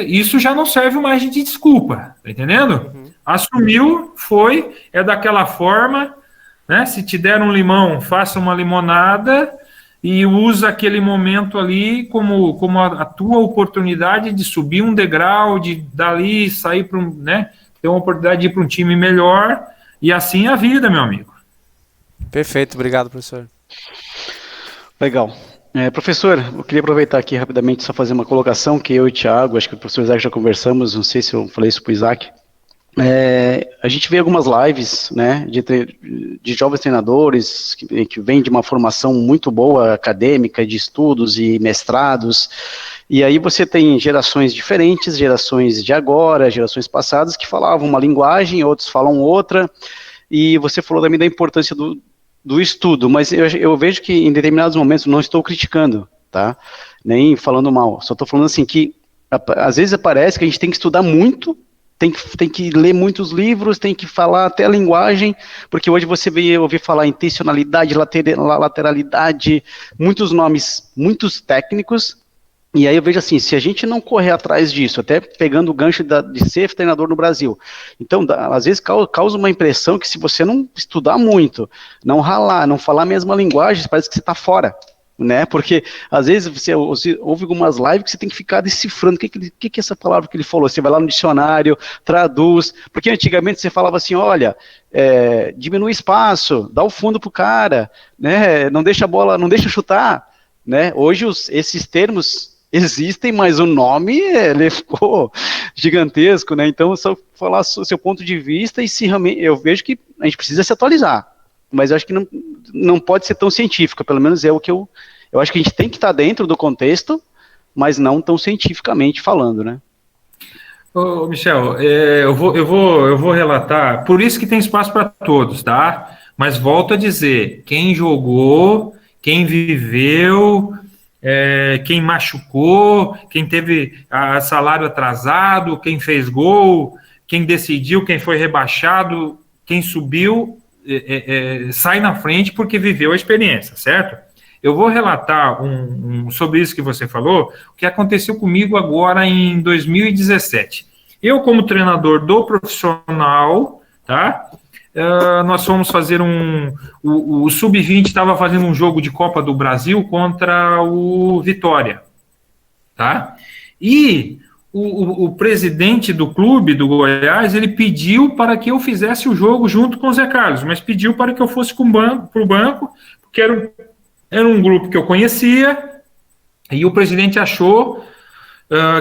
B: isso já não serve mais de desculpa, tá entendendo? Assumiu, é daquela forma, né? Se te der um limão, faça uma limonada e usa aquele momento ali como a tua oportunidade de subir um degrau, de dali sair para né? Ter uma oportunidade de ir para um time melhor, e assim é a vida, meu amigo.
F: Perfeito, obrigado, professor.
A: Legal. Professor, eu queria aproveitar aqui rapidamente só fazer uma colocação que eu e o Thiago, acho que o professor Isaac já conversamos, não sei se eu falei isso para o Isaac. A gente vê algumas lives, né, de jovens treinadores que vêm de uma formação muito boa, acadêmica, de estudos e mestrados, e aí você tem gerações diferentes, gerações de agora, gerações passadas, que falavam uma linguagem, outros falam outra, e você falou também da importância do estudo, mas eu vejo que em determinados momentos, não estou criticando, tá, nem falando mal, só estou falando assim que às vezes parece que a gente tem que estudar muito, tem que ler muitos livros, tem que falar até a linguagem, porque hoje você veio ouvir falar intencionalidade, lateralidade, muitos nomes, muitos técnicos, E aí eu vejo assim, se a gente não correr atrás disso, até pegando o gancho de ser treinador no Brasil, então às vezes causa uma impressão que se você não estudar muito, não ralar, não falar a mesma linguagem, parece que você está fora, né? Porque às vezes você ouve algumas lives que você tem que ficar decifrando o que é essa palavra que ele falou. Você vai lá no dicionário, traduz, porque antigamente você falava assim, olha, diminui espaço, dá o fundo pro cara, né? Não deixa a bola, não deixa chutar, né? Hoje esses termos existem, mas o nome ele ficou gigantesco, né? Então, só falar o seu ponto de vista e se realmente eu vejo que a gente precisa se atualizar, mas eu acho que não pode ser tão científico, pelo menos é o que eu acho que a gente tem que estar dentro do contexto, mas não tão cientificamente falando, né?
B: Ô, Michel, eu vou relatar, por isso que tem espaço para todos, tá? Mas volto a dizer, quem jogou, quem viveu, quem machucou, quem teve salário atrasado, quem fez gol, quem decidiu, quem foi rebaixado, quem subiu, sai na frente porque viveu a experiência, certo? Eu vou relatar sobre isso que você falou, o que aconteceu comigo agora em 2017. Eu, como treinador do profissional, tá? Nós fomos fazer o Sub-20 estava fazendo um jogo de Copa do Brasil contra o Vitória, tá? E o presidente do clube, do Goiás, ele pediu para que eu fizesse o jogo junto com o Zé Carlos, mas pediu para que eu fosse para o banco, porque era um grupo que eu conhecia, e o presidente achou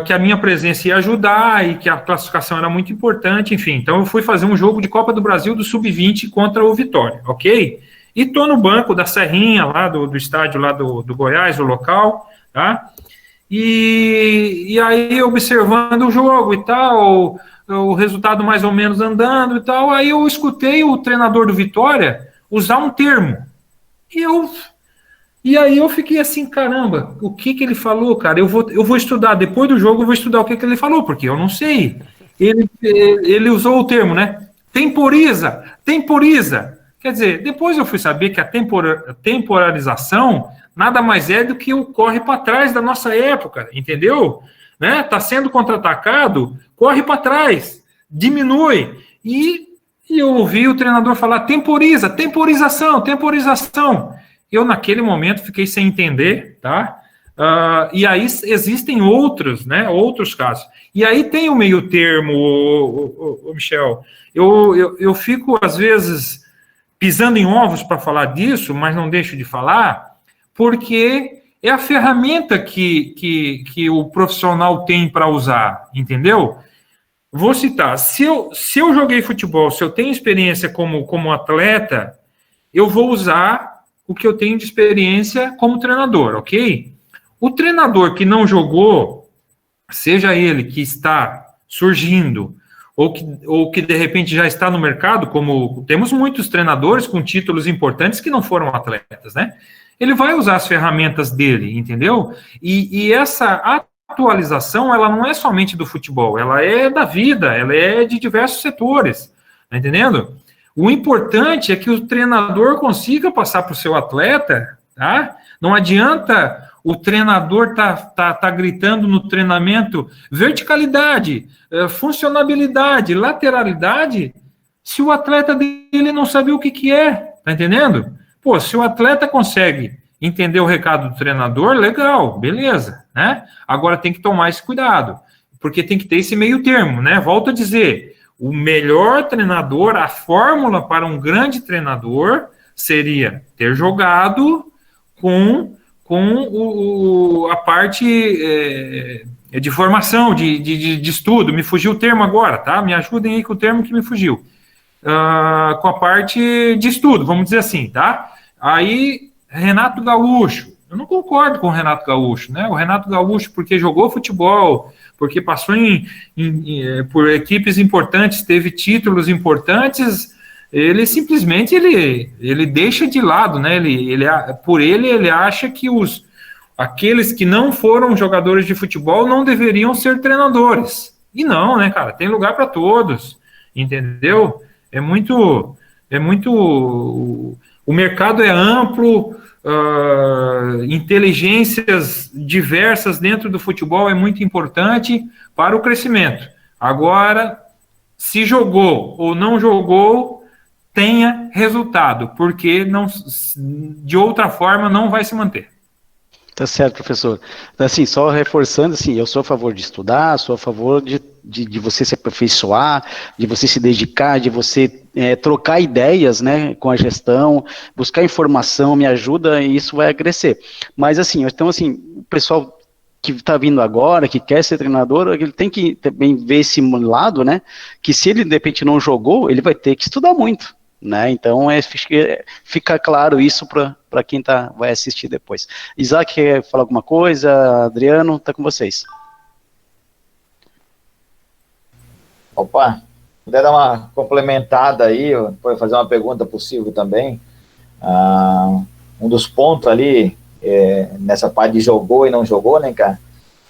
B: que a minha presença ia ajudar e que a classificação era muito importante, enfim. Então eu fui fazer um jogo de Copa do Brasil do Sub-20 contra o Vitória, ok? E tô no banco da Serrinha, lá do estádio lá do Goiás, o local, tá? E aí observando o jogo e tal, o resultado mais ou menos andando e tal, aí eu escutei o treinador do Vitória usar um termo. E aí eu fiquei assim, caramba, o que ele falou, cara? Eu vou estudar, depois do jogo eu vou estudar o que ele falou, porque eu não sei. Ele usou o termo, né? Temporiza. Quer dizer, depois eu fui saber que a temporalização nada mais é do que o corre para trás da nossa época, entendeu? Né? Tá sendo contra-atacado, corre para trás, diminui. E eu ouvi o treinador falar temporização. Eu, naquele momento, fiquei sem entender, tá? E aí existem outros casos. E aí tem o meio termo, Michel. Eu fico, às vezes, pisando em ovos para falar disso, mas não deixo de falar, porque é a ferramenta que o profissional tem para usar, entendeu? Vou citar, se eu joguei futebol, se eu tenho experiência como atleta, eu vou usar o que eu tenho de experiência como treinador, ok? O treinador que não jogou, seja ele que está surgindo, ou que de repente já está no mercado, como temos muitos treinadores com títulos importantes que não foram atletas, né? Ele vai usar as ferramentas dele, entendeu? E essa atualização, ela não é somente do futebol, ela é da vida, ela é de diversos setores, tá entendendo? O importante é que o treinador consiga passar para o seu atleta, tá? Não adianta o treinador tá gritando no treinamento verticalidade, funcionabilidade, lateralidade, se o atleta dele não sabe o que é, tá entendendo? Pô, se o atleta consegue entender o recado do treinador, legal, beleza, né? Agora tem que tomar esse cuidado, porque tem que ter esse meio termo, né? Volto a dizer, o melhor treinador, a fórmula para um grande treinador seria ter jogado com a parte de formação, de estudo. Me fugiu o termo agora, tá? Me ajudem aí com o termo que me fugiu. Com a parte de estudo, vamos dizer assim, tá? Aí, Renato Gaúcho. Eu não concordo com o Renato Gaúcho, né? O Renato Gaúcho, porque jogou futebol, porque passou por equipes importantes, teve títulos importantes, ele simplesmente ele deixa de lado, né? Ele acha que aqueles que não foram jogadores de futebol não deveriam ser treinadores. E não, né, cara? Tem lugar para todos, entendeu? O mercado é amplo, inteligências diversas dentro do futebol é muito importante para o crescimento. Agora, se jogou ou não jogou, tenha resultado, porque de outra forma não vai se manter.
A: Tá certo, professor. Assim, só reforçando, assim, eu sou a favor de estudar, sou a favor de você se aperfeiçoar, de você se dedicar, de você trocar ideias, né, com a gestão, buscar informação, me ajuda e isso vai crescer. Mas, assim, então, assim, o pessoal que está vindo agora, que quer ser treinador, ele tem que também ver esse lado, né, que se ele, de repente, não jogou, ele vai ter que estudar muito. Né? Então fica claro isso para quem vai assistir depois. Isaac, quer falar alguma coisa? Adriano, está com vocês.
D: Opa, puder dar uma complementada aí, pode fazer uma pergunta possível também. Um dos pontos ali, nessa parte de jogou e não jogou, né, cara?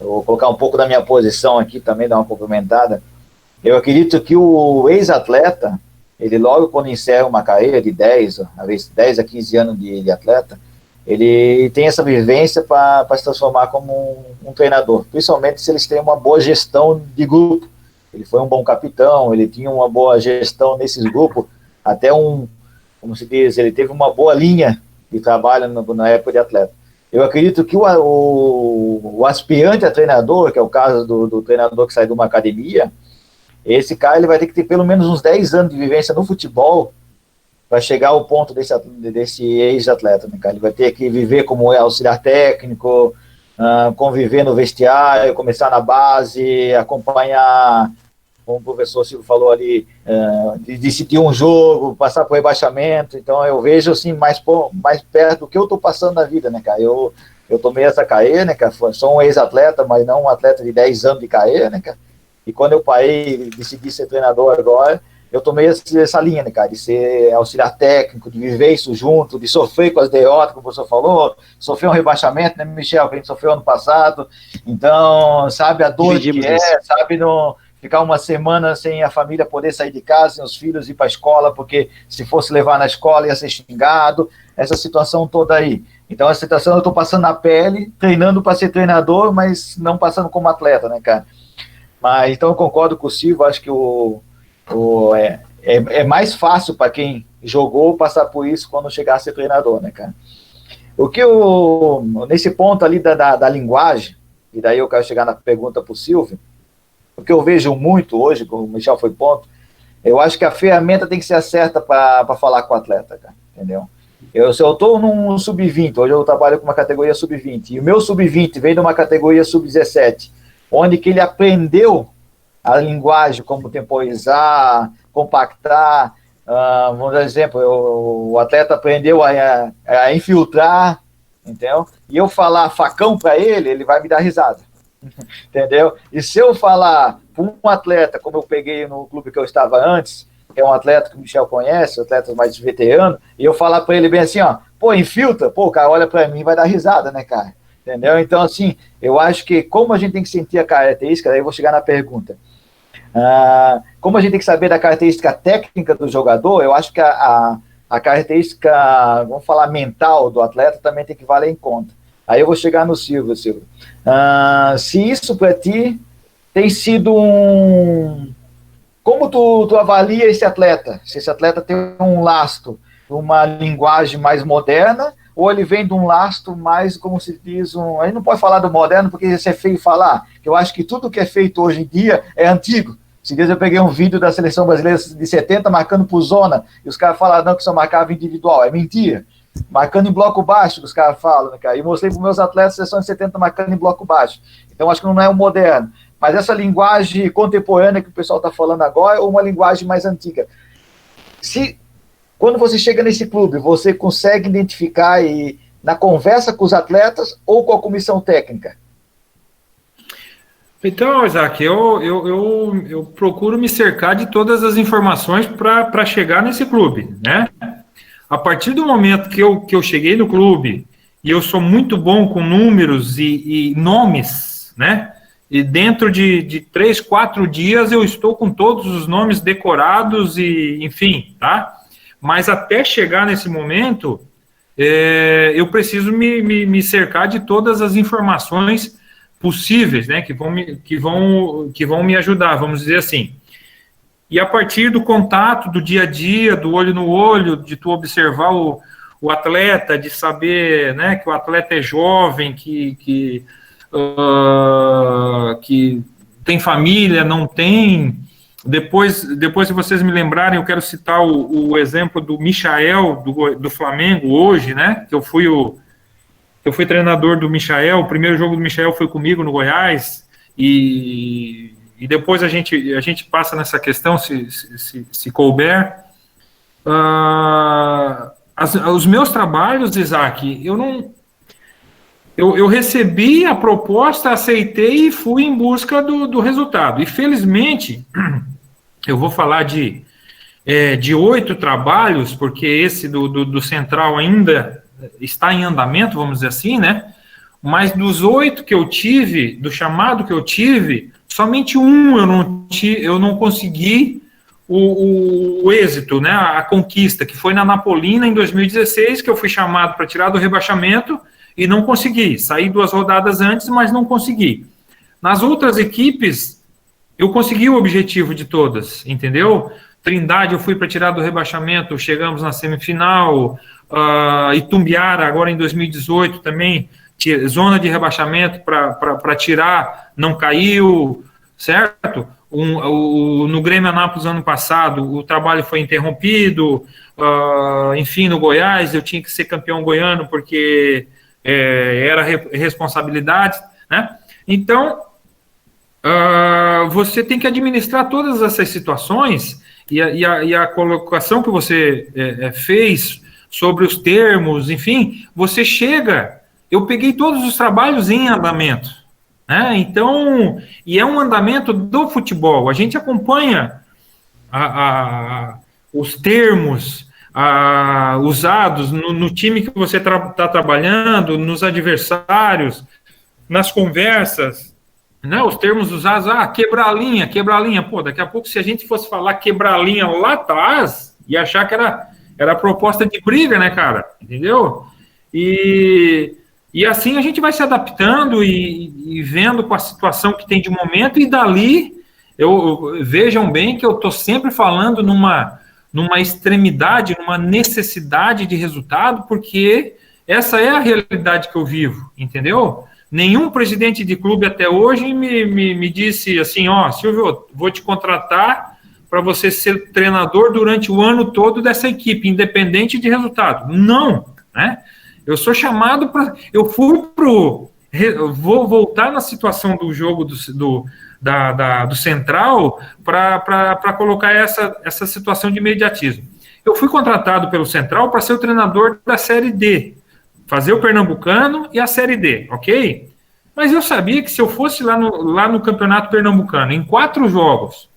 D: Eu vou colocar um pouco da minha posição aqui também, dar uma complementada. Eu acredito que o ex-atleta, ele logo quando encerra uma carreira de 10 a 15 anos de atleta, ele tem essa vivência para se transformar como um treinador, principalmente se eles têm uma boa gestão de grupo. Ele foi um bom capitão, ele tinha uma boa gestão nesses grupos, até como se diz, ele teve uma boa linha de trabalho na época de atleta. Eu acredito que o aspirante a treinador, que é o caso do treinador que sai de uma academia, esse cara ele vai ter que ter pelo menos uns 10 anos de vivência no futebol para chegar ao ponto desse ex-atleta, né, cara? Ele vai ter que viver como auxiliar técnico, conviver no vestiário, começar na base, acompanhar, como o professor Silvio falou ali, decidir um jogo, passar por rebaixamento. Então eu vejo assim mais perto do que eu estou passando na vida, né, cara? Eu tomei essa carreira, né, cara? Sou um ex-atleta, mas não um atleta de 10 anos de carreira, né, cara? E quando eu parei, decidi ser treinador agora, eu tomei essa linha, né, cara, de ser auxiliar técnico, de viver isso junto, de sofrer com as derrotas, como o professor falou, sofrer um rebaixamento, né, Michel, que a gente sofreu ano passado. Então, sabe a dor que sabe ficar uma semana sem a família poder sair de casa, sem os filhos ir para a escola, porque se fosse levar na escola ia ser xingado, essa situação toda aí. Então, essa situação eu estou passando na pele, treinando para ser treinador, mas não passando como atleta, né, cara? Mas, então eu concordo com o Silvio, acho que é mais fácil para quem jogou passar por isso quando chegar a ser treinador, né, cara? Nesse ponto ali da linguagem, e daí eu quero chegar na pergunta para o Silvio, o que eu vejo muito hoje, como o Michel foi ponto, eu acho que a ferramenta tem que ser a certa para falar com o atleta, cara, entendeu? Se eu estou num sub-20, hoje eu trabalho com uma categoria sub-20, e o meu sub-20 vem de uma categoria sub-17, onde que ele aprendeu a linguagem, como temporizar, compactar, vamos dar um exemplo, o atleta aprendeu a infiltrar, entendeu? E eu falar facão para ele vai me dar risada, entendeu? E se eu falar para um atleta, como eu peguei no clube que eu estava antes, que é um atleta que o Michel conhece, um atleta mais veterano, e eu falar para ele bem assim, ó, pô, infiltra, pô, o cara olha para mim e vai dar risada, né, cara? Entendeu? Então, assim, eu acho que como a gente tem que sentir a característica, aí eu vou chegar na pergunta. Como a gente tem que saber da característica técnica do jogador, eu acho que a característica, vamos falar, mental do atleta também tem que valer em conta. Aí eu vou chegar no Silvio. Se isso para ti tem sido como tu avalia esse atleta? Se esse atleta tem um lastro, uma linguagem mais moderna, ou ele vem de um lastro mais, como se diz, a gente não pode falar do moderno porque isso é feio falar, que eu acho que tudo que é feito hoje em dia é antigo. Esses dias eu peguei um vídeo da seleção brasileira de 70 marcando por zona, e os caras falaram não, que só marcava individual, é mentira. Marcando em bloco baixo, os caras falam, né, cara? E mostrei para os meus atletas a seleção de 70 marcando em bloco baixo. Então acho que não é o moderno. Mas essa linguagem contemporânea que o pessoal está falando agora, ou uma linguagem mais antiga. Quando você chega nesse clube, você consegue identificar na conversa com os atletas ou com a comissão técnica?
B: Então, Isaac, eu procuro me cercar de todas as informações para chegar nesse clube, né? A partir do momento que eu cheguei no clube e eu sou muito bom com números e nomes, né? E dentro de 3, 4 dias eu estou com todos os nomes decorados e, enfim, tá? Mas até chegar nesse momento, eu preciso me cercar de todas as informações possíveis, né, que vão me ajudar, vamos dizer assim. E a partir do contato, do dia a dia, do olho no olho, de tu observar o atleta, de saber, né, que o atleta é jovem, que tem família, não tem. Depois, se vocês me lembrarem, eu quero citar o exemplo do Michael, do Flamengo, hoje, né, que eu fui treinador do Michael, o primeiro jogo do Michael foi comigo no Goiás, e depois a gente passa nessa questão, se couber. Os meus trabalhos, Isaac, eu recebi a proposta, aceitei e fui em busca do resultado. E felizmente, eu vou falar de 8 trabalhos, porque esse do Central ainda está em andamento, vamos dizer assim, né? Mas dos 8 que eu tive, do chamado que eu tive, somente um eu não consegui o êxito, né? A conquista, que foi na Napolina em 2016, que eu fui chamado para tirar do rebaixamento e não consegui. Saí 2 rodadas antes, mas não consegui. Nas outras equipes, eu consegui o objetivo de todas, entendeu? Trindade, eu fui para tirar do rebaixamento, chegamos na semifinal. Itumbiara, agora em 2018 também, zona de rebaixamento para tirar, não caiu, certo? No Grêmio Anápolis ano passado, o trabalho foi interrompido, enfim, no Goiás, eu tinha que ser campeão goiano porque era responsabilidade, né? Então, você tem que administrar todas essas situações e a colocação que você fez sobre os termos, enfim, você chega, eu peguei todos os trabalhos em andamento, né? Então, e é um andamento do futebol, a gente acompanha os termos usados no time que você está trabalhando, nos adversários, nas conversas, né? Os termos usados, quebrar a linha, pô, daqui a pouco se a gente fosse falar quebrar a linha lá atrás, ia achar que era proposta de briga, né, cara? Entendeu? E assim a gente vai se adaptando e vendo com a situação que tem de momento, e dali, vejam bem que eu estou sempre falando numa extremidade, numa necessidade de resultado, porque essa é a realidade que eu vivo, entendeu? Nenhum presidente de clube até hoje me disse assim, Silvio, vou te contratar para você ser treinador durante o ano todo dessa equipe, independente de resultado. Não, né? Eu sou chamado para... Vou voltar na situação do jogo do Central para colocar essa situação de imediatismo. Eu fui contratado pelo Central para ser o treinador da Série D, fazer o Pernambucano e a Série D, ok? Mas eu sabia que se eu fosse lá no Campeonato Pernambucano, em 4 jogos,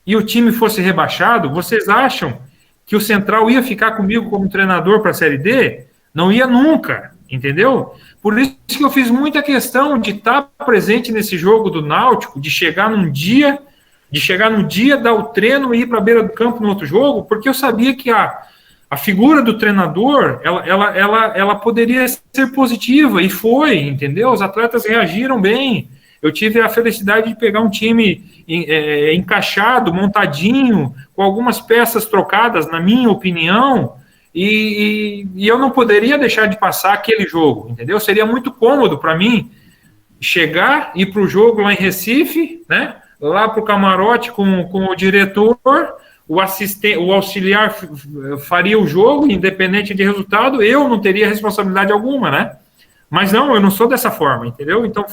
B: e o time fosse rebaixado, vocês acham que o Central ia ficar comigo como treinador para a Série D? Não ia nunca, entendeu? Por isso que eu fiz muita questão de estar presente nesse jogo do Náutico, de chegar no dia, dar o treino e ir para a beira do campo no outro jogo, porque eu sabia que a figura do treinador, ela poderia ser positiva, e foi, entendeu? Os atletas reagiram bem. Eu tive a felicidade de pegar um time encaixado, montadinho, com algumas peças trocadas, na minha opinião, e eu não poderia deixar de passar aquele jogo, entendeu? Seria muito cômodo para mim chegar, ir para o jogo lá em Recife, né? Lá para o camarote com o diretor, o auxiliar faria o jogo, independente de resultado, eu não teria responsabilidade alguma, né? Mas não, eu não sou dessa forma, entendeu? Então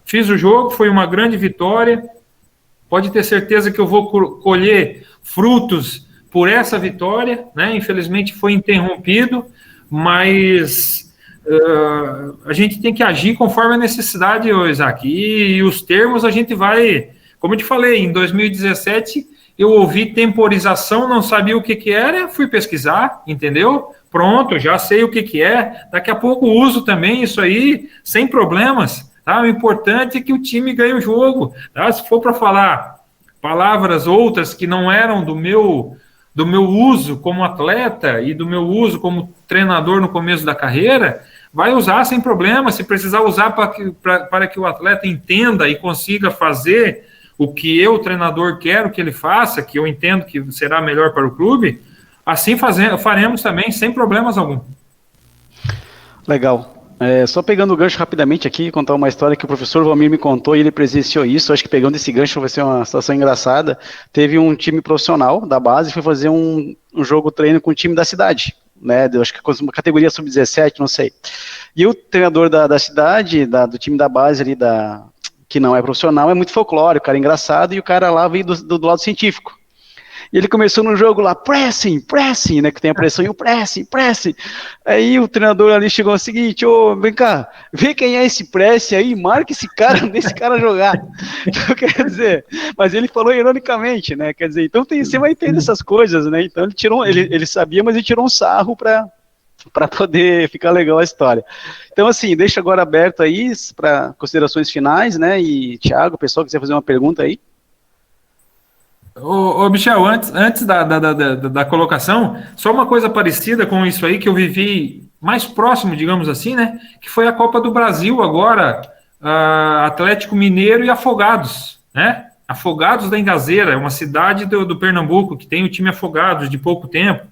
B: fiz o jogo, foi uma grande vitória, pode ter certeza que eu vou colher frutos por essa vitória, né? Infelizmente foi interrompido, mas a gente tem que agir conforme a necessidade, Isaac, e os termos a gente vai, como eu te falei, em 2017 eu ouvi temporização, não sabia o que era, fui pesquisar, entendeu? Pronto, já sei o que é, daqui a pouco uso também isso aí, sem problemas, tá? O importante é que o time ganhe o jogo, tá? Se for para falar palavras outras que não eram do meu do meu uso como atleta e do meu uso como treinador no começo da carreira, vai usar sem problema, se precisar usar para que o atleta entenda e consiga fazer o que eu, treinador, quero que ele faça, que eu entendo que será melhor para o clube, assim faremos também, sem problemas algum.
A: Legal. Só pegando o gancho rapidamente aqui, contar uma história que o professor Valmir me contou e ele presenciou isso. Acho que pegando esse gancho vai ser uma situação engraçada. Teve um time profissional da base que foi fazer um jogo treino com o time da cidade, né? Acho que uma categoria sub-17, não sei. E o treinador da cidade, do time da base ali, que não é profissional, é muito folclórico, cara, engraçado, e o cara lá veio do lado científico. E ele começou no jogo lá, pressing, né, que tem a pressão, e o pressing. Aí o treinador ali chegou ao seguinte, vem cá, vê quem é esse pressing aí, marca esse cara, deixa esse cara jogar. Então, quer dizer, mas ele falou ironicamente, né, quer dizer, então você vai entender essas coisas, né, então ele sabia, mas ele tirou um sarro para poder ficar legal a história. Então, assim, deixa agora aberto aí para considerações finais, né, e Thiago, o pessoal quiser fazer uma pergunta aí.
B: Ô Michel, antes da colocação, só uma coisa parecida com isso aí que eu vivi mais próximo, digamos assim, né? Que foi a Copa do Brasil agora, Atlético Mineiro e Afogados, né? Afogados da Engazeira, é uma cidade do Pernambuco que tem o time Afogados de pouco tempo.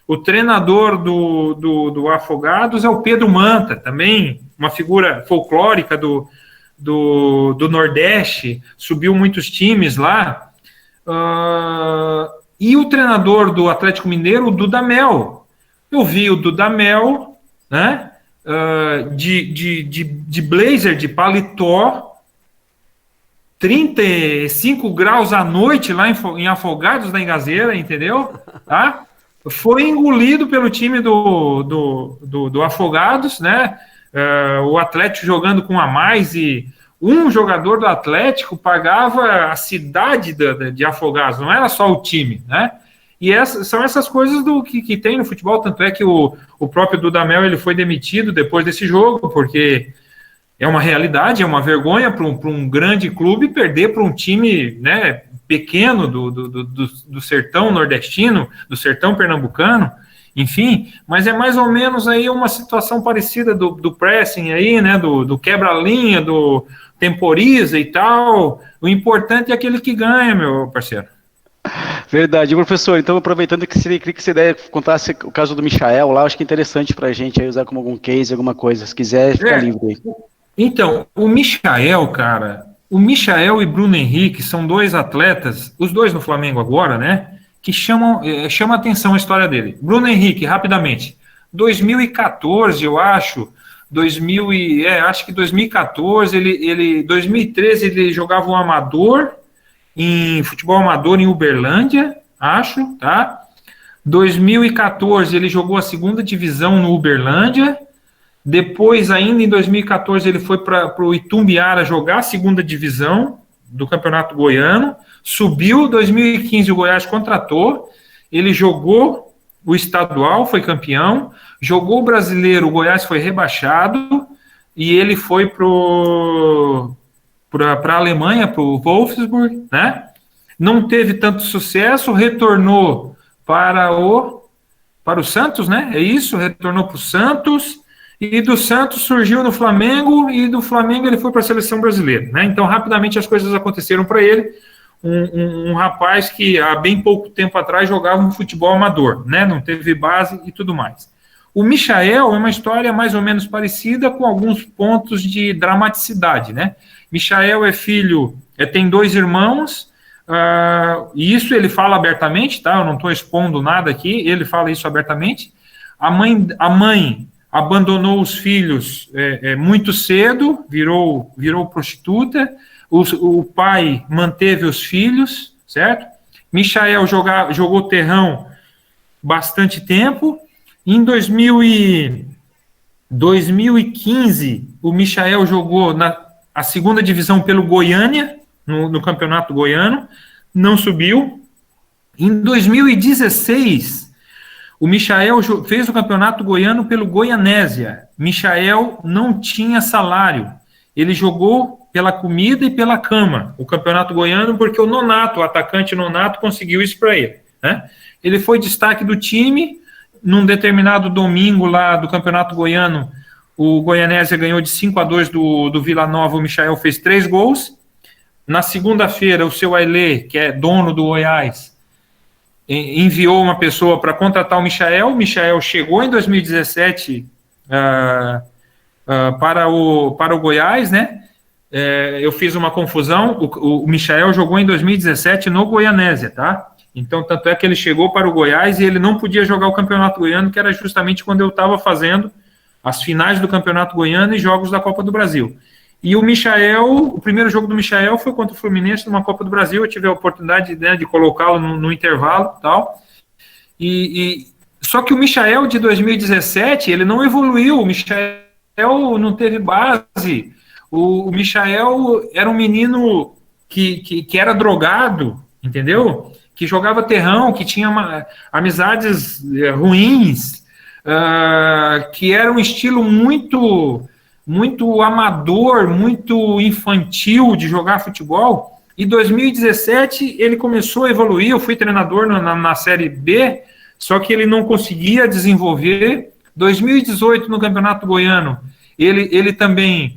B: O treinador do Afogados é o Pedro Manta, também uma figura folclórica do Nordeste, subiu muitos times lá. E o treinador do Atlético Mineiro, o Dudamel. Eu vi o Dudamel, né, de blazer, de paletó, 35 graus à noite lá em Afogados da Engazeira, entendeu? Tá? Foi engolido pelo time do Afogados, né? O Atlético jogando com a mais e um jogador do Atlético pagava a cidade de Afogados, não era só o time, né? E são essas coisas que tem no futebol, tanto é que o próprio Dudamel ele foi demitido depois desse jogo, porque é uma realidade, é uma vergonha para um grande clube perder para um time, né, pequeno do sertão nordestino, do sertão pernambucano, enfim, mas é mais ou menos aí uma situação parecida do pressing aí, né, do quebra-linha, do temporiza e tal. O importante é aquele que ganha, meu parceiro.
A: Verdade, professor. Então, aproveitando que queria que você contasse o caso do Michael lá, acho que é interessante para a gente aí usar como algum case, alguma coisa. Se quiser, fica livre aí. Então,
B: o Michael, cara, o Michael e Bruno Henrique são dois atletas, os dois no Flamengo agora, né, que chama atenção a história dele. Bruno Henrique, rapidamente, 2014, eu acho, acho que 2014, 2013 ele jogava um amador, em futebol amador em Uberlândia, acho, tá? 2014 ele jogou a segunda divisão no Uberlândia, depois ainda em 2014 ele foi para o Itumbiara jogar a segunda divisão do Campeonato Goiano, subiu, 2015 o Goiás contratou, ele jogou o estadual, foi campeão, jogou o brasileiro, o Goiás foi rebaixado, e ele foi para a Alemanha, para o Wolfsburg, né? Não teve tanto sucesso, retornou para o Santos, né? É isso, retornou para o Santos, e do Santos surgiu no Flamengo, e do Flamengo ele foi para a seleção brasileira, né? Então, rapidamente as coisas aconteceram para ele. Um rapaz que há bem pouco tempo atrás jogava um futebol amador, né? Não teve base e tudo mais. O Michael é uma história mais ou menos parecida, com alguns pontos de dramaticidade, né? Michael é filho, tem 2 irmãos, e isso ele fala abertamente, tá? Eu não estou expondo nada aqui, ele fala isso abertamente. A mãe abandonou os filhos muito cedo, virou prostituta. O pai manteve os filhos, certo? Michael jogou terrão bastante tempo. Em 2015, o Michael jogou a segunda divisão pelo Goiânia, no Campeonato Goiano, não subiu. Em 2016, o Michael fez o Campeonato Goiano pelo Goianésia. Michael não tinha salário. Ele jogou pela comida e pela cama, o Campeonato Goiano, porque o atacante Nonato conseguiu isso para ele. né? Ele foi destaque do time. Num determinado domingo lá do Campeonato Goiano, o Goianésia ganhou de 5-2 do Vila Nova, o Michael fez 3 gols. Na segunda-feira, o seu Ailê, que é dono do Goiás, enviou uma pessoa para contratar o Michael chegou em 2017 para o Goiás, né? Eu fiz uma confusão, o Michael jogou em 2017 no Goianésia, tá? Então, tanto é que ele chegou para o Goiás e ele não podia jogar o Campeonato Goiano, que era justamente quando eu estava fazendo as finais do Campeonato Goiano e jogos da Copa do Brasil. E o Michael, o primeiro jogo do Michael foi contra o Fluminense numa Copa do Brasil. Eu tive a oportunidade, né, de colocá-lo no intervalo e tal. Só que o Michael de 2017, ele não evoluiu. O Michael não teve base. O Michael era um menino que era drogado, entendeu? Que jogava terrão, que tinha amizades ruins, que era um estilo muito amador, muito infantil de jogar futebol. Em 2017 ele começou a evoluir. Eu fui treinador na Série B, só que ele não conseguia desenvolver. 2018 no Campeonato Goiano ele também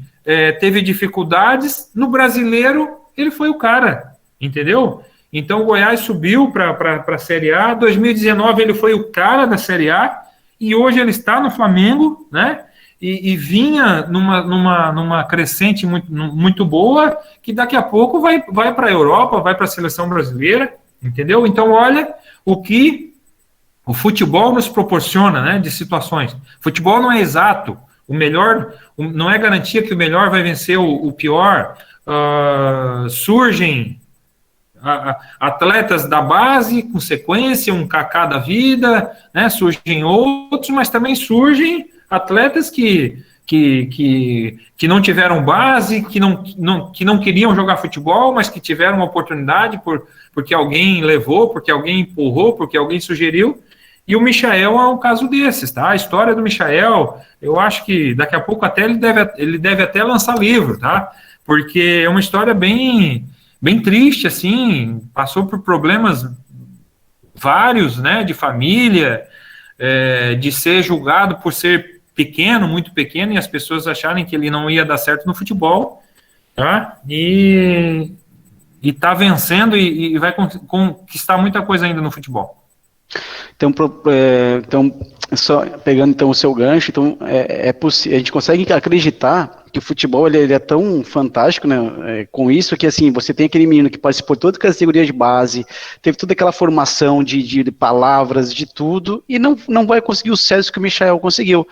B: teve dificuldades. No Brasileiro ele foi o cara, entendeu? Então o Goiás subiu para a Série A. 2019 ele foi o cara da Série A e hoje ele está no Flamengo, né? E vinha numa crescente muito boa, que daqui a pouco vai para a Europa, vai para a seleção brasileira, entendeu? Então olha o que o futebol nos proporciona, né, de situações. Futebol não é exato. O melhor não é garantia que o melhor vai vencer o pior. Surgem atletas da base com sequência, um Kaká da vida, né? Surgem outros, mas também surgem atletas que não tiveram base, que não queriam jogar futebol, mas que tiveram uma oportunidade porque alguém levou, porque alguém empurrou, porque alguém sugeriu. E o Michael é um caso desses, tá? A história do Michael, eu acho que daqui a pouco até ele deve até lançar livro, tá? Porque é uma história bem triste, assim, passou por problemas vários, né, de família, de ser julgado por ser pequeno, muito pequeno, e as pessoas acharem que ele não ia dar certo no futebol, tá? E tá vencendo e vai conquistar muita coisa ainda no futebol.
A: Então só pegando então o seu gancho, então a gente consegue acreditar que o futebol ele é tão fantástico, né, com isso, que assim, você tem aquele menino que participou de toda a categoria de base, teve toda aquela formação de palavras, de tudo, e não vai conseguir o sucesso que o Michael conseguiu.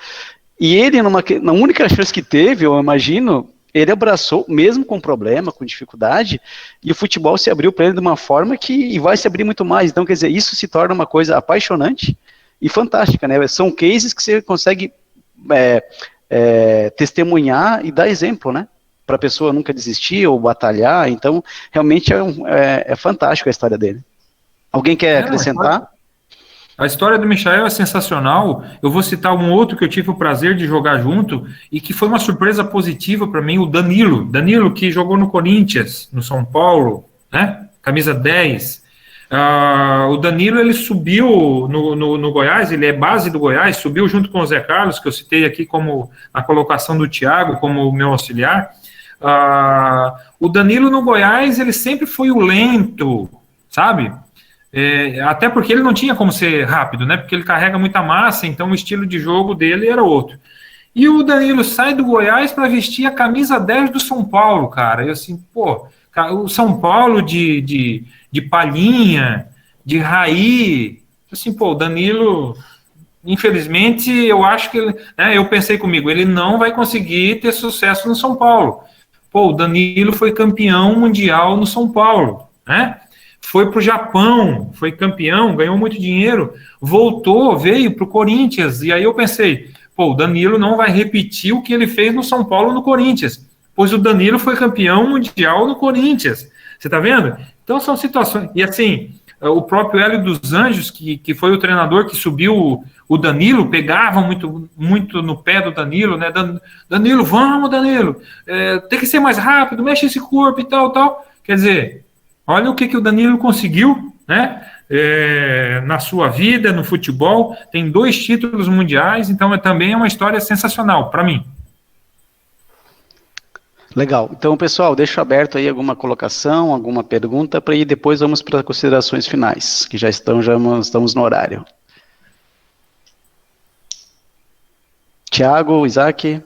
A: E ele, na única chance que teve, eu imagino, ele abraçou, mesmo com problema, com dificuldade, e o futebol se abriu para ele de uma forma que vai se abrir muito mais. Então, quer dizer, isso se torna uma coisa apaixonante e fantástica, né? São cases que você consegue testemunhar e dar exemplo, né? Para a pessoa nunca desistir ou batalhar. Então, realmente é fantástico a história dele. Alguém quer acrescentar?
B: A história do Michael é sensacional. Eu vou citar um outro que eu tive o prazer de jogar junto e que foi uma surpresa positiva para mim, o Danilo. Danilo, que jogou no Corinthians, no São Paulo, né? Camisa 10. O Danilo, ele subiu no Goiás, ele é base do Goiás, subiu junto com o Zé Carlos, que eu citei aqui como a colocação do Thiago, como o meu auxiliar. O Danilo no Goiás, ele sempre foi o lento, sabe? Até porque ele não tinha como ser rápido, né? Porque ele carrega muita massa, então o estilo de jogo dele era outro. E o Danilo sai do Goiás para vestir a camisa 10 do São Paulo, cara. Eu assim, pô, o São Paulo de palhinha, de raí, assim, pô, o Danilo, infelizmente, eu acho que eu pensei comigo, ele não vai conseguir ter sucesso no São Paulo. Pô, o Danilo foi campeão mundial no São Paulo, né? Foi para o Japão, foi campeão, ganhou muito dinheiro, voltou, veio para o Corinthians, e aí eu pensei, pô, o Danilo não vai repetir o que ele fez no São Paulo no Corinthians, pois o Danilo foi campeão mundial no Corinthians, você tá vendo? Então são situações, e assim, o próprio Hélio dos Anjos, que foi o treinador que subiu o Danilo, pegava muito no pé do Danilo, né, Danilo, vamos Danilo, tem que ser mais rápido, mexe esse corpo e tal, quer dizer... Olha o que o Danilo conseguiu, né? na sua vida, no futebol, tem 2 títulos mundiais, então também é uma história sensacional para mim.
A: Legal. Então, pessoal, deixo aberto aí alguma colocação, alguma pergunta, para ir depois vamos para as considerações finais, que já estamos no horário. Tiago, Isaac,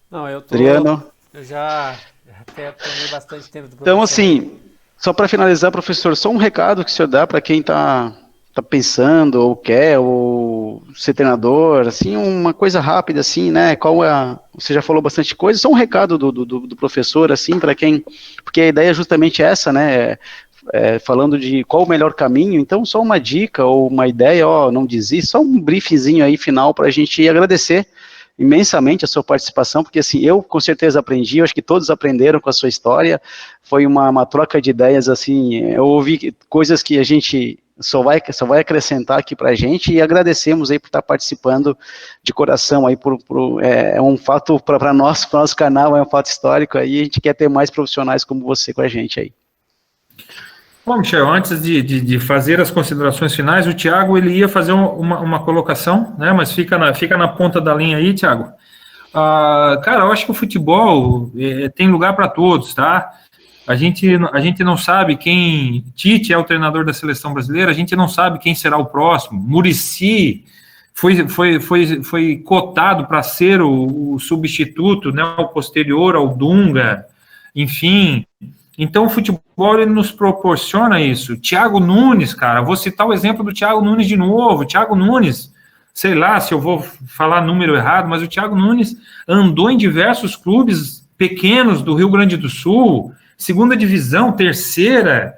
F: Não,
A: Adriano.
F: Eu já até tomei bastante tempo do professor.
A: Então, assim, só para finalizar, professor, só um recado que o senhor dá para quem está pensando ou quer ou ser treinador, assim, uma coisa rápida, assim, né? Você já falou bastante coisa, só um recado do professor, assim, para quem, porque a ideia é justamente essa, né? Falando de qual o melhor caminho, então só uma dica ou uma ideia, não desista, só um briefzinho aí final para a gente agradecer imensamente a sua participação, porque assim, eu com certeza aprendi, eu acho que todos aprenderam com a sua história, foi uma troca de ideias, assim, eu ouvi coisas que a gente só vai acrescentar aqui pra gente, e agradecemos aí por estar participando de coração aí, é um fato para nós, para o nosso canal, é um fato histórico aí, a gente quer ter mais profissionais como você com a gente aí.
B: Bom, Michel, antes de fazer as considerações finais, o Thiago ele ia fazer uma colocação, né? Mas fica na ponta da linha aí, Thiago. Cara, eu acho que o futebol tem lugar para todos, tá? A gente não sabe quem... Tite é o treinador da seleção brasileira, a gente não sabe quem será o próximo. Muricy foi cotado para ser o substituto, né? O posterior ao Dunga, enfim... Então, o futebol ele nos proporciona isso. Thiago Nunes, cara, vou citar o exemplo do Thiago Nunes de novo. Thiago Nunes, sei lá se eu vou falar número errado, mas o Thiago Nunes andou em diversos clubes pequenos do Rio Grande do Sul, 2ª divisão, 3ª,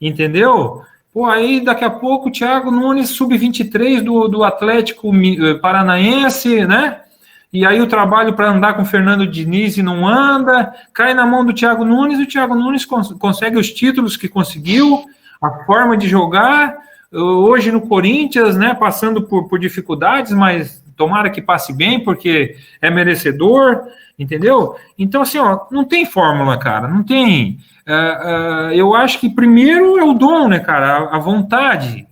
B: entendeu? Pô, aí daqui a pouco o Thiago Nunes, sub-23 do Atlético Paranaense, né? E aí o trabalho para andar com o Fernando Diniz e não anda, cai na mão do Thiago Nunes, e o Thiago Nunes consegue os títulos que conseguiu, a forma de jogar, hoje no Corinthians, né, passando por dificuldades, mas tomara que passe bem, porque é merecedor, entendeu? Então, assim, não tem fórmula, cara, não tem. Eu acho que primeiro é o dom, né, cara, a vontade.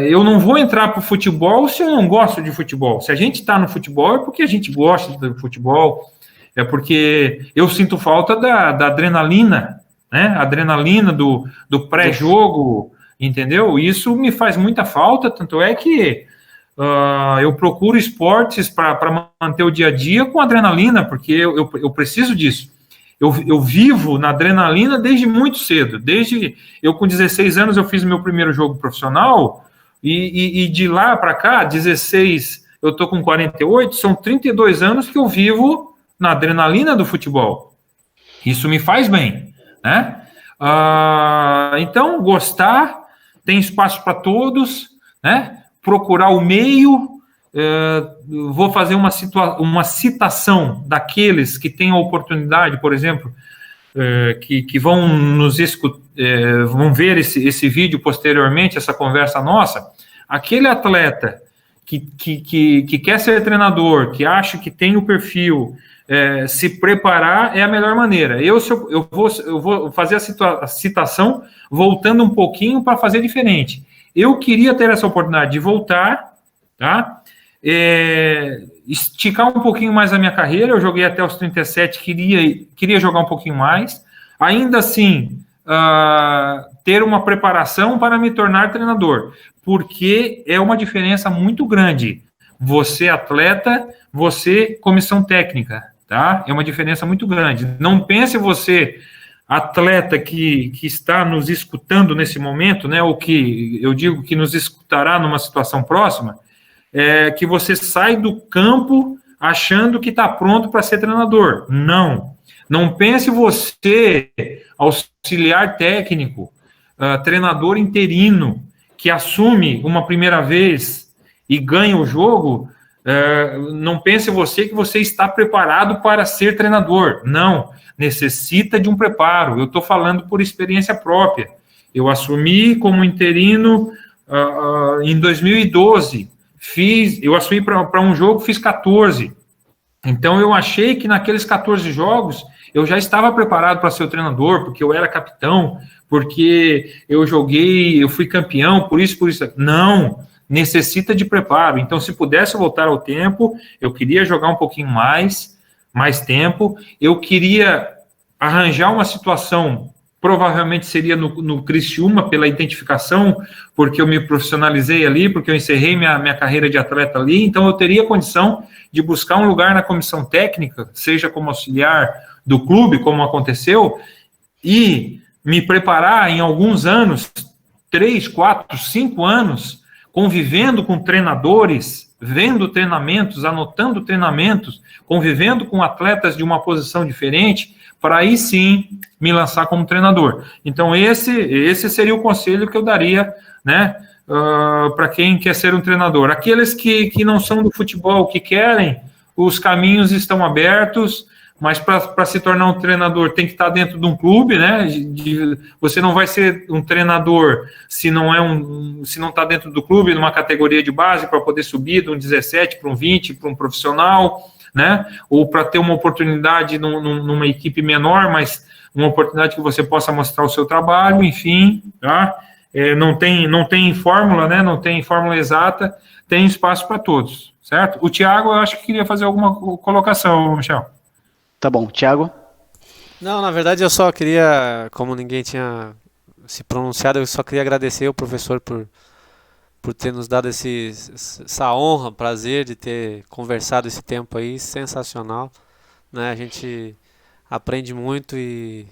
B: Eu não vou entrar para o futebol se eu não gosto de futebol. Se a gente está no futebol, é porque a gente gosta do futebol, é porque eu sinto falta da adrenalina, né? A adrenalina do pré-jogo, entendeu? Isso me faz muita falta, tanto é que eu procuro esportes para manter o dia a dia com adrenalina, porque eu preciso disso. Eu vivo na adrenalina desde muito cedo. Desde eu com 16 anos eu fiz meu primeiro jogo profissional e de lá para cá, 16, eu tô com 48, são 32 anos que eu vivo na adrenalina do futebol. Isso me faz bem, né? Então, gostar, tem espaço para todos, né? Procurar o meio. Vou fazer uma citação daqueles que têm a oportunidade, por exemplo, que vão vão ver esse vídeo posteriormente, essa conversa nossa. Aquele atleta que quer ser treinador, que acha que tem o perfil, se preparar é a melhor maneira. Eu vou fazer a citação voltando um pouquinho para fazer diferente. Eu queria ter essa oportunidade de voltar, tá? Esticar um pouquinho mais a minha carreira. Eu joguei até os 37, queria jogar um pouquinho mais, ainda assim ter uma preparação para me tornar treinador, porque é uma diferença muito grande, você atleta, você comissão técnica, tá? É uma diferença muito grande. Não pense você, atleta que está nos escutando nesse momento, né, ou que eu digo que nos escutará numa situação próxima, que você sai do campo achando que está pronto para ser treinador. Não pense você, auxiliar técnico, treinador interino, que assume uma primeira vez e ganha o jogo, não pense você que você está preparado para ser treinador. Não, necessita de um preparo. Eu estou falando por experiência própria. Eu assumi como interino em 2012, eu assumi para um jogo, fiz 14. Então, eu achei que naqueles 14 jogos, eu já estava preparado para ser o treinador, porque eu era capitão, porque eu joguei, eu fui campeão, por isso. Não, necessita de preparo. Então, se pudesse voltar ao tempo, eu queria jogar um pouquinho mais tempo, eu queria arranjar uma situação, provavelmente seria no Criciúma, pela identificação, porque eu me profissionalizei ali, porque eu encerrei minha carreira de atleta ali, então eu teria condição de buscar um lugar na comissão técnica, seja como auxiliar do clube, como aconteceu, e me preparar em alguns anos, 3, 4, 5 anos, convivendo com treinadores, vendo treinamentos, anotando treinamentos, convivendo com atletas de uma posição diferente, para aí sim me lançar como treinador. Então esse seria o conselho que eu daria, né, para quem quer ser um treinador. Aqueles que não são do futebol, que querem, os caminhos estão abertos, mas para se tornar um treinador tem que estar dentro de um clube, né? Você não vai ser um treinador se não está dentro do clube, numa categoria de base, para poder subir de um 17 para um 20, para um profissional, né? Ou para ter uma oportunidade numa equipe menor, mas uma oportunidade que você possa mostrar o seu trabalho, enfim, tá? Não tem fórmula, né? Não tem fórmula exata, tem espaço para todos, certo? O Thiago, eu acho que queria fazer alguma colocação, Michel.
A: Tá bom, Thiago?
F: Não, na verdade eu só queria, como ninguém tinha se pronunciado, eu só queria agradecer o professor por ter nos dado essa honra, prazer de ter conversado esse tempo aí, sensacional, né? A gente aprende muito e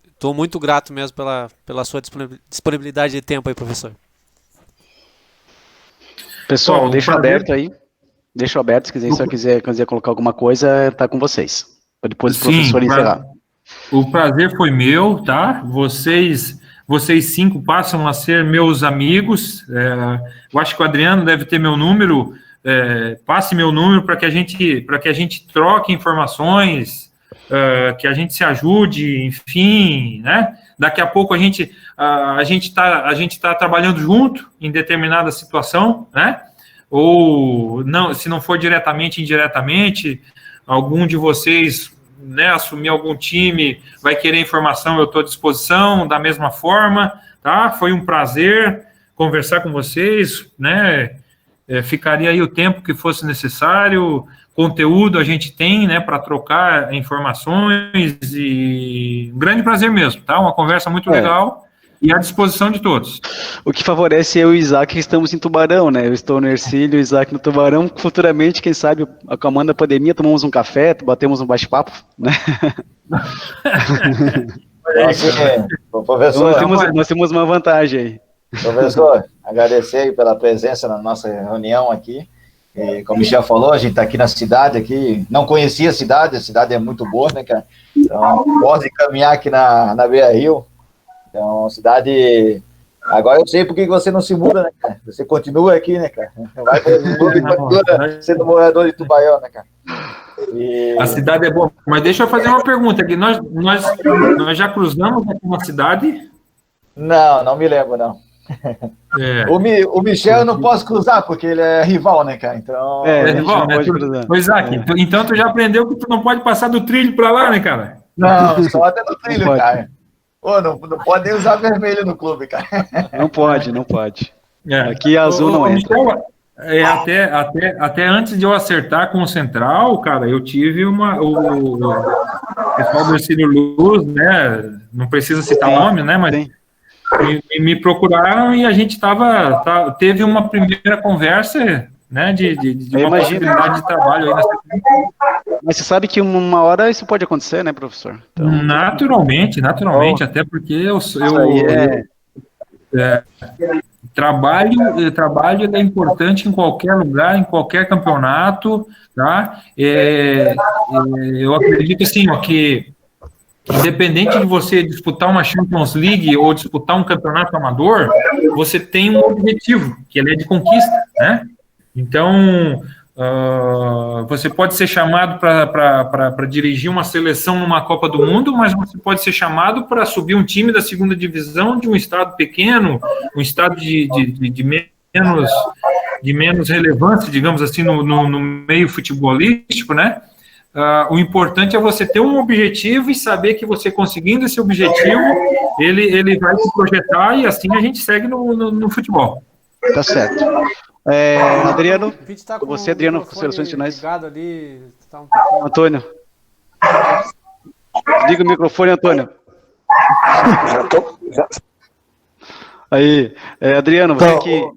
F: estou muito grato mesmo pela sua disponibilidade de tempo aí, professor.
A: Pessoal, deixa aberto aí. Deixa aberto, se quiser colocar alguma coisa, tá com vocês. Depois o professor encerrar.
B: O prazer foi meu, tá? Vocês 5 passam a ser meus amigos. Eu acho que o Adriano deve ter meu número. Passe meu número para que a gente troque informações, que a gente se ajude, enfim, né? Daqui a pouco a gente tá trabalhando junto em determinada situação, né? Ou não, se não for diretamente, indiretamente, algum de vocês, né, assumir algum time, vai querer informação, eu estou à disposição, da mesma forma, tá? Foi um prazer conversar com vocês, né? Ficaria aí o tempo que fosse necessário, conteúdo a gente tem, né, para trocar informações, e um grande prazer mesmo, tá? Uma conversa muito legal. E à disposição de todos.
A: O que favorece eu e o Isaac, que estamos em Tubarão, né? Eu estou no Ercílio, o Isaac no Tubarão. Futuramente, quem sabe, acalmando a pandemia, tomamos um café, batemos um bate-papo, né?
D: Professor,
A: então, nós temos uma vantagem aí.
D: Professor, agradecer aí pela presença na nossa reunião aqui. E, como o Michel falou, a gente está aqui na cidade, aqui, não conhecia a cidade é muito boa, né, cara? Então, pode caminhar aqui na Beira Rio. Então, cidade... Agora eu sei por que você não se muda, né, cara? Você continua aqui, né, cara? Vai continua sendo morador de Tubarão, né, cara? E... A
B: cidade é boa. Mas deixa eu fazer uma pergunta aqui. Nós já cruzamos aqui na cidade?
D: Não me lembro, não. O Michel eu não posso cruzar, porque ele é rival, né, cara? Então...
B: É rival, né? Isaac, então tu já aprendeu que tu não pode passar do trilho pra lá, né, cara?
D: Não, só até do trilho, cara. Pô, não pode nem usar vermelho no clube, cara.
A: Não pode. Aqui azul não entra.
B: Até antes de eu acertar com o Central, cara, eu tive o pessoal do Ercílio Luz, né? Não precisa citar nome, né? Mas me procuraram e a gente teve uma primeira conversa, né? De uma possibilidade de trabalho aí na cidade.
A: Mas você sabe que uma hora isso pode acontecer, né, professor?
B: Então... Naturalmente, até porque trabalho é importante em qualquer lugar, em qualquer campeonato, tá? Eu acredito assim, que independente de você disputar uma Champions League ou disputar um campeonato amador, você tem um objetivo, que ele é de conquista, né? Então, você pode ser chamado para dirigir uma seleção numa Copa do Mundo, mas você pode ser chamado para subir um time da segunda divisão de um estado pequeno, um estado de menos relevância, digamos assim, no meio futebolístico, né? o importante é você ter um objetivo e saber que você conseguindo esse objetivo, ele vai se projetar e assim a gente segue no futebol.
A: Tá certo. Adriano,
F: Tá com
A: você, Adriano, considerações finais.
F: Ali, tá um pouquinho...
A: Antônio. Liga o microfone, Antônio. Aí, Adriano, você que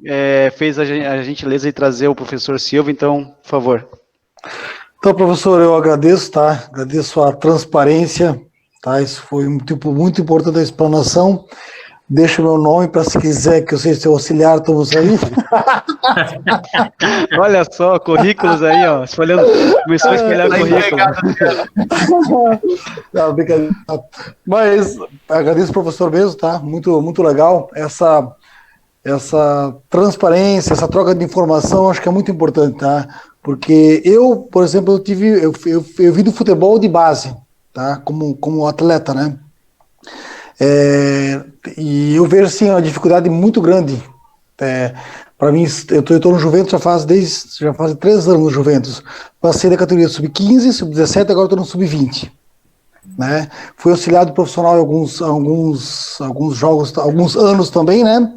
A: fez a gentileza de trazer o professor Silva, então, por favor.
C: Então, professor, eu agradeço, tá? Agradeço a transparência, tá? Isso foi muito importante a explanação. Deixa o meu nome para se quiser que eu seja seu auxiliar, estamos aí.
A: Olha só, currículos aí, ó. Espalhando, começou a espalhar currículos.
C: Não, brincadeira. Mas agradeço, professor, mesmo, tá? Muito legal. Essa transparência, essa troca de informação, acho que é muito importante, tá? Porque eu, por exemplo, eu vi do futebol de base, tá? Como atleta, né? E eu vejo assim uma dificuldade muito grande. Para mim, eu estou no Juventus já faz 3 anos no Juventus. Passei da categoria sub-15, sub-17, agora estou no sub-20. Né? Fui auxiliado profissional em alguns jogos, alguns anos também, né?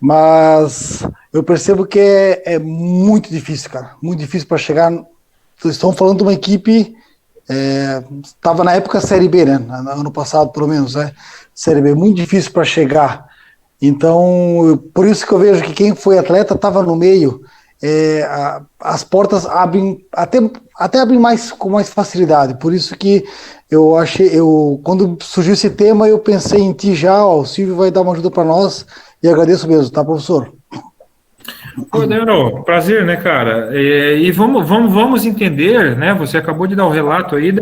C: Mas eu percebo que é muito difícil, cara. Muito difícil para chegar. Estão falando de uma equipe. Estava na época Série B, né? Ano passado, pelo menos, né? Série B, muito difícil para chegar. Então, por isso que eu vejo que quem foi atleta estava no meio. As portas abrem, até abrem com mais facilidade. Por isso que quando surgiu esse tema, eu pensei em ti já, ó, o Silvio vai dar uma ajuda para nós, e agradeço mesmo, tá, professor?
B: Ô, Daniel, prazer, né, cara? E vamos entender, né? Você acabou de dar o relato aí né?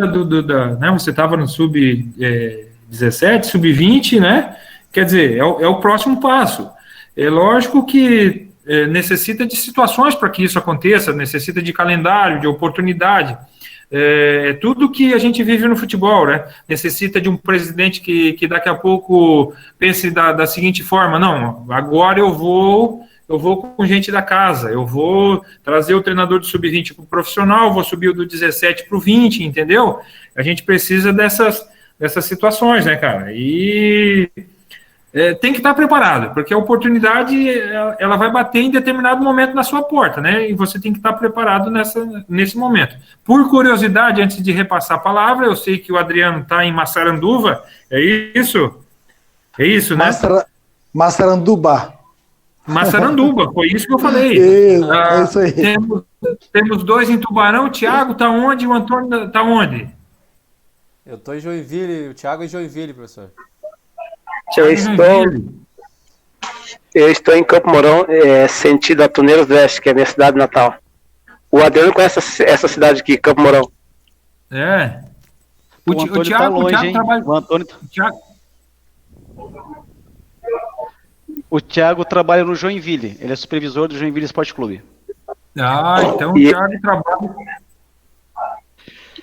B: Você estava no sub-17, sub-20, né? Quer dizer, é o próximo passo. É lógico que necessita de situações para que isso aconteça, necessita de calendário, de oportunidade. Tudo que a gente vive no futebol, né? Necessita de um presidente que daqui a pouco pense da seguinte forma: não, agora eu vou com gente da casa, eu vou trazer o treinador do sub-20 para o profissional, vou subir o do 17 para o 20, entendeu? A gente precisa dessas situações, né, cara? E tem que estar preparado, porque a oportunidade ela vai bater em determinado momento na sua porta, né? E você tem que estar preparado nesse momento. Por curiosidade, antes de repassar a palavra, eu sei que o Adriano está em Massaranduba, é isso? É isso, né?
C: Massaranduba,
B: foi isso que eu falei.
C: É isso aí.
B: Temos 2 em Tubarão, o Thiago está onde e o Antônio está onde?
F: Eu estou em Joinville, o Thiago em Joinville, professor.
E: Eu estou em Campo Mourão, sentido Atuneiros do Oeste, que é a minha cidade natal. O Adriano conhece essa cidade aqui, Campo Mourão.
A: O Thiago tá longe, hein?
B: Trabalha...
A: O Thiago trabalha no Joinville, ele é supervisor do Joinville Esporte Clube.
B: Então o Thiago trabalha...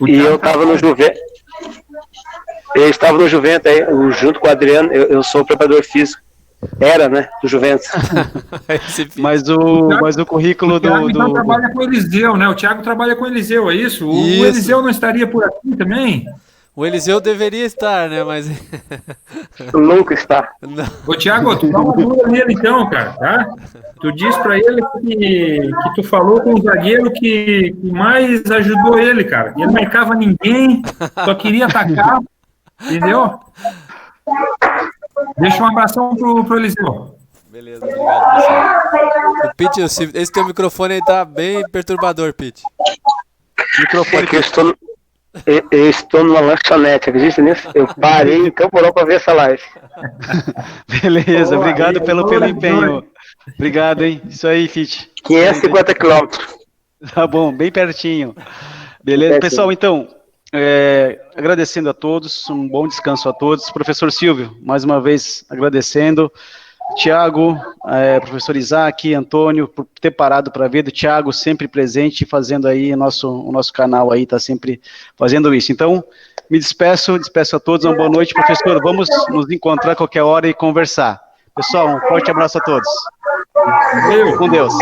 E: Eu estava no Juventus. Eu estava no Juventus aí, junto com o Adriano, eu sou preparador físico. Era, né, do Juventus.
A: mas o currículo
B: o Thiago, então, trabalha com o Eliseu, né? O Thiago trabalha com o Eliseu, é isso? O Eliseu não estaria por aqui também?
F: O Eliseu deveria estar, né? Mas.
E: Nunca está.
B: Ô, Thiago, tu dá uma dura nele então, cara, tá? Tu diz pra ele que tu falou com o zagueiro que mais ajudou ele, cara. Ele não marcava ninguém, só queria atacar, entendeu? Deixa um abração pro Eliseu.
F: Beleza, obrigado, professor. O Pete, esse teu microfone aí tá bem perturbador, Pete.
E: Microfone que eu estou numa lanchonete, acredita nisso? Eu parei em Campo Mourão para ver essa live.
A: Beleza, obrigado pelo empenho. Obrigado, hein? Isso aí, Fit.
E: 550 quilômetros.
A: Tá bom, bem pertinho. Beleza, pessoal, então, agradecendo a todos, um bom descanso a todos. Professor Silvio, mais uma vez agradecendo. Thiago, professor Isaac, Antônio, por ter parado para ver, do Thiago sempre presente, fazendo aí o nosso canal aí, tá sempre fazendo isso. Então, me despeço a todos, uma boa noite, professor, vamos nos encontrar qualquer hora e conversar. Pessoal, um forte abraço a todos. Com Deus.